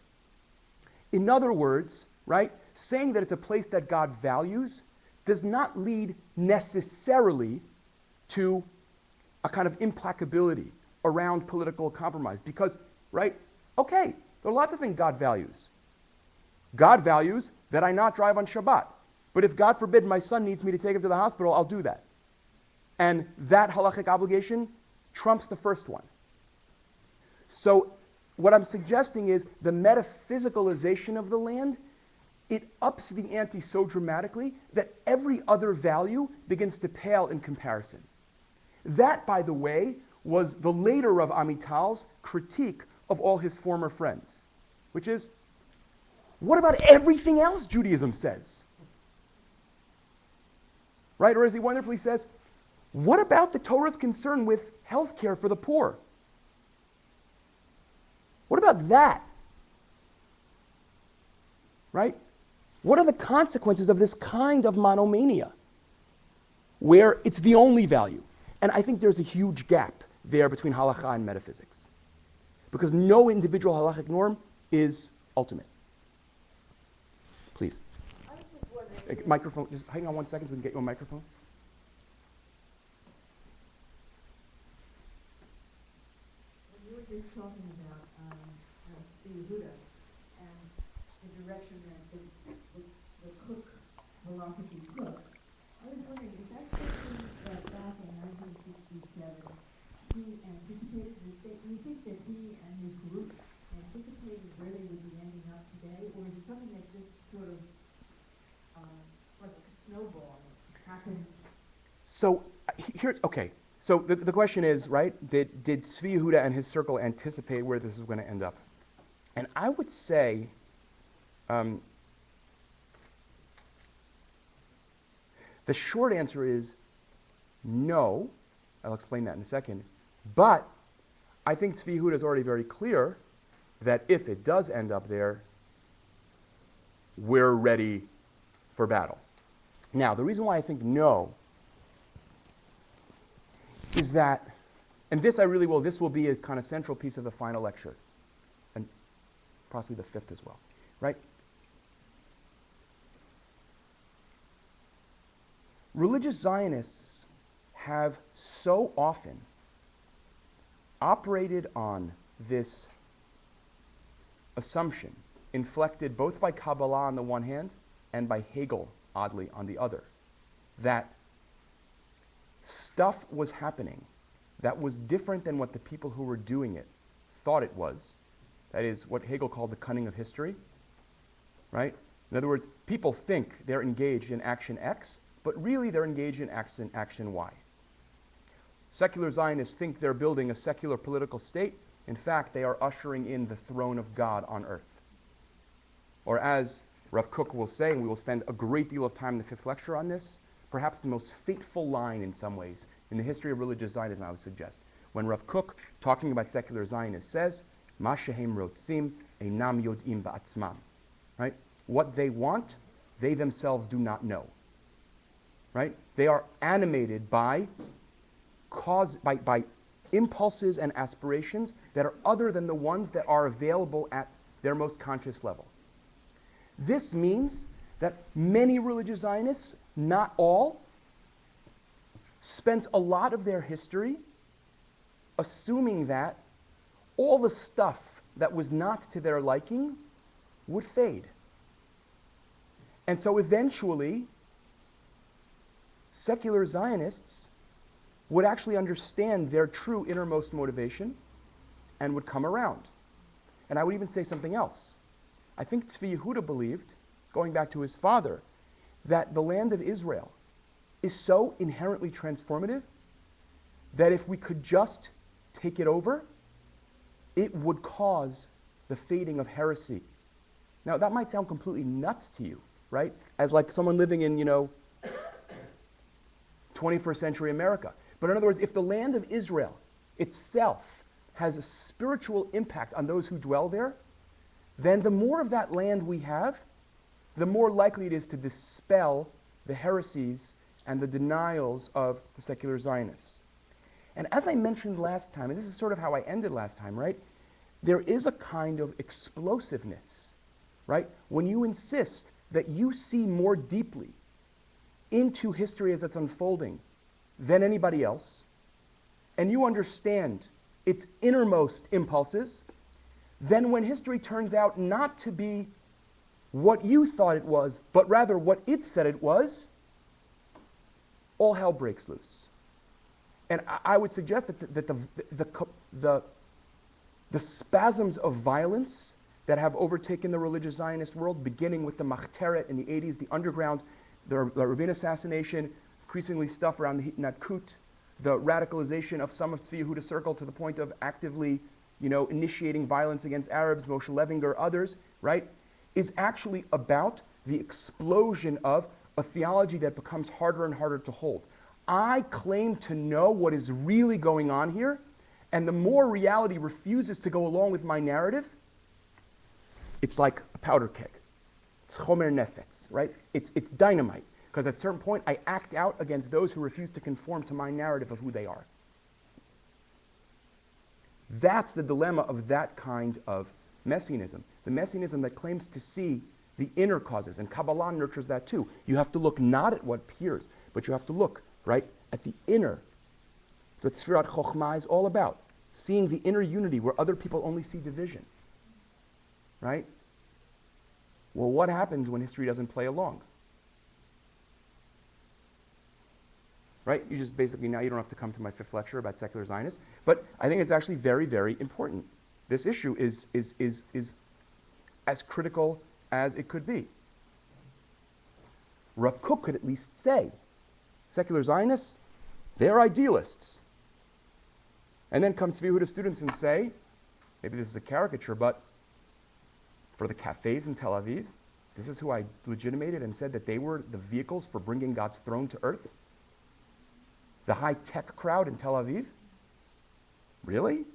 In other words, right, saying that it's a place that God values does not lead necessarily to a kind of implacability around political compromise. Because, right, okay, there are lots of things God values. God values that I not drive on Shabbat. But if, God forbid, my son needs me to take him to the hospital, I'll do that. And that halachic obligation trumps the first one. So what I'm suggesting is the metaphysicalization of the land, it ups the ante so dramatically that every other value begins to pale in comparison. That, by the way, was the later Rav Amital's critique of all his former friends, which is, what about everything else Judaism says? Right? Or as he wonderfully says, what about the Torah's concern with health care for the poor? What about that? Right? What are the consequences of this kind of monomania, where it's the only value? And I think there's a huge gap there between halakha and metaphysics, because no individual halachic norm is ultimate. Please. I was just wondering, Microphone, just hang on 1 second so we can get you a microphone. when you were just talking about Tzvi Yehuda and the direction that the Cook philosophy took, I was wondering, is that something that back in 1967 he anticipated? Do you think that he and his group anticipated where they would be ending up today, or is it something that just sort of, like a snowball, happened? So here's, okay, so the question is, right, did Tzvi Yehuda and his circle anticipate where this was going to end up? And I would say, the short answer is no. I'll explain that in a second. But I think Tzvi Yehuda is already very clear that if it does end up there, we're ready for battle. Now, the reason why I think no is that, and this this will be a kind of central piece of the final lecture, and possibly the fifth as well, right? Religious Zionists have so often operated on this assumption, inflected both by Kabbalah on the one hand and by Hegel, oddly, on the other, that stuff was happening that was different than what the people who were doing it thought it was. That is what Hegel called the cunning of history, right? In other words, people think they're engaged in action X, but really they're engaged in action Y. Secular Zionists think they're building a secular political state. In fact, they are ushering in the throne of God on earth. Or as Rav Kook will say, and we will spend a great deal of time in the fifth lecture on this, perhaps the most fateful line in some ways in the history of religious Zionism, I would suggest. When Rav Kook, talking about secular Zionists, says, Ma shehem rotzim einam yod'im ba'atzmam. Right? What they want, they themselves do not know. Right? They are animated by impulses and aspirations that are other than the ones that are available at their most conscious level. This means that many religious Zionists, not all, spent a lot of their history assuming that all the stuff that was not to their liking would fade. And so eventually, secular Zionists would actually understand their true innermost motivation and would come around. And I would even say something else. I think Tzvi Yehuda believed, going back to his father, that the land of Israel is so inherently transformative that if we could just take it over, it would cause the fading of heresy. Now, that might sound completely nuts to you, right? As like someone living in, 21st century America. But in other words, if the land of Israel itself has a spiritual impact on those who dwell there, then the more of that land we have, the more likely it is to dispel the heresies and the denials of the secular Zionists. And as I mentioned last time, and this is sort of how I ended last time, right? There is a kind of explosiveness, right? When you insist that you see more deeply into history as it's unfolding than anybody else, and you understand its innermost impulses, then when history turns out not to be what you thought it was, but rather what it said it was, all hell breaks loose. And I would suggest that the spasms of violence that have overtaken the religious Zionist world, beginning with the Machteret in the 80s, the underground, the Rabin assassination, increasingly stuff around the Hitnatkut, the radicalization of some of Tzvi Yehuda's circle to the point of actively, initiating violence against Arabs, Moshe Levinger, others, right, is actually about the explosion of a theology that becomes harder and harder to hold. I claim to know what is really going on here, and the more reality refuses to go along with my narrative, it's like a powder keg. It's chomer nefetz, right? It's dynamite, because at a certain point I act out against those who refuse to conform to my narrative of who they are. That's the dilemma of that kind of messianism. The messianism that claims to see the inner causes, and Kabbalah nurtures that too. You have to look not at what appears, but you have to look, right, at the inner. That's what Sfirat Chokhmah is all about, seeing the inner unity where other people only see division, right? Well, what happens when history doesn't play along? Right? You just basically, now you don't have to come to my 5th lecture about secular Zionists, but I think it's actually very, very important. This issue is as critical as it could be. Rav Kook could at least say, secular Zionists, they're idealists. And then come Tzvi Yehuda students and say, maybe this is a caricature, but for the cafes in Tel Aviv, this is who I legitimated and said that they were the vehicles for bringing God's throne to earth? The high-tech crowd in Tel Aviv? Really?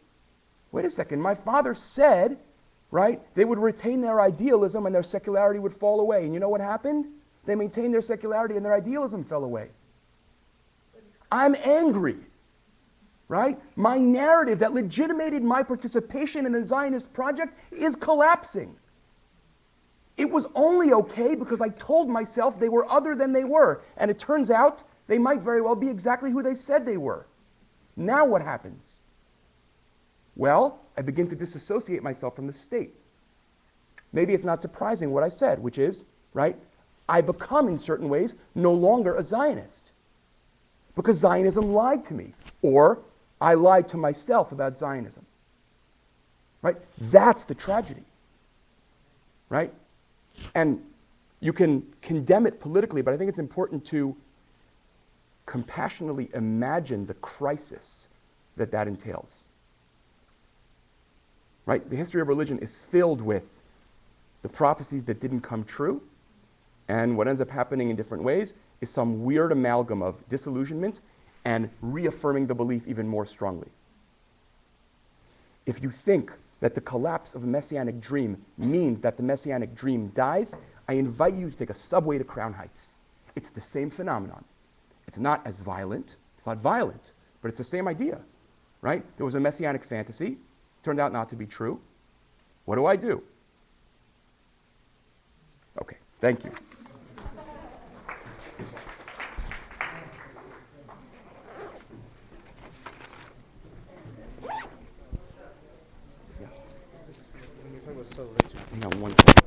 Wait a second, my father said, right, they would retain their idealism and their secularity would fall away. And you know what happened? They maintained their secularity and their idealism fell away. I'm angry, right? My narrative that legitimated my participation in the Zionist project is collapsing. It was only okay because I told myself they were other than they were. And it turns out they might very well be exactly who they said they were. Now what happens? Well, I begin to disassociate myself from the state. Maybe it's not surprising what I said, which is, right, I become, in certain ways, no longer a Zionist. Because Zionism lied to me. Or I lied to myself about Zionism. Right? That's the tragedy. Right? And you can condemn it politically, but I think it's important to compassionately imagine the crisis that entails. Right? The history of religion is filled with the prophecies that didn't come true, and what ends up happening in different ways is some weird amalgam of disillusionment and reaffirming the belief even more strongly. If you think that the collapse of a messianic dream means that the messianic dream dies, I invite you to take a subway to Crown Heights. It's the same phenomenon. It's not as violent. It's not violent, but it's the same idea, right? There was a messianic fantasy, turned out not to be true. What do? Thank you. Hang on one second.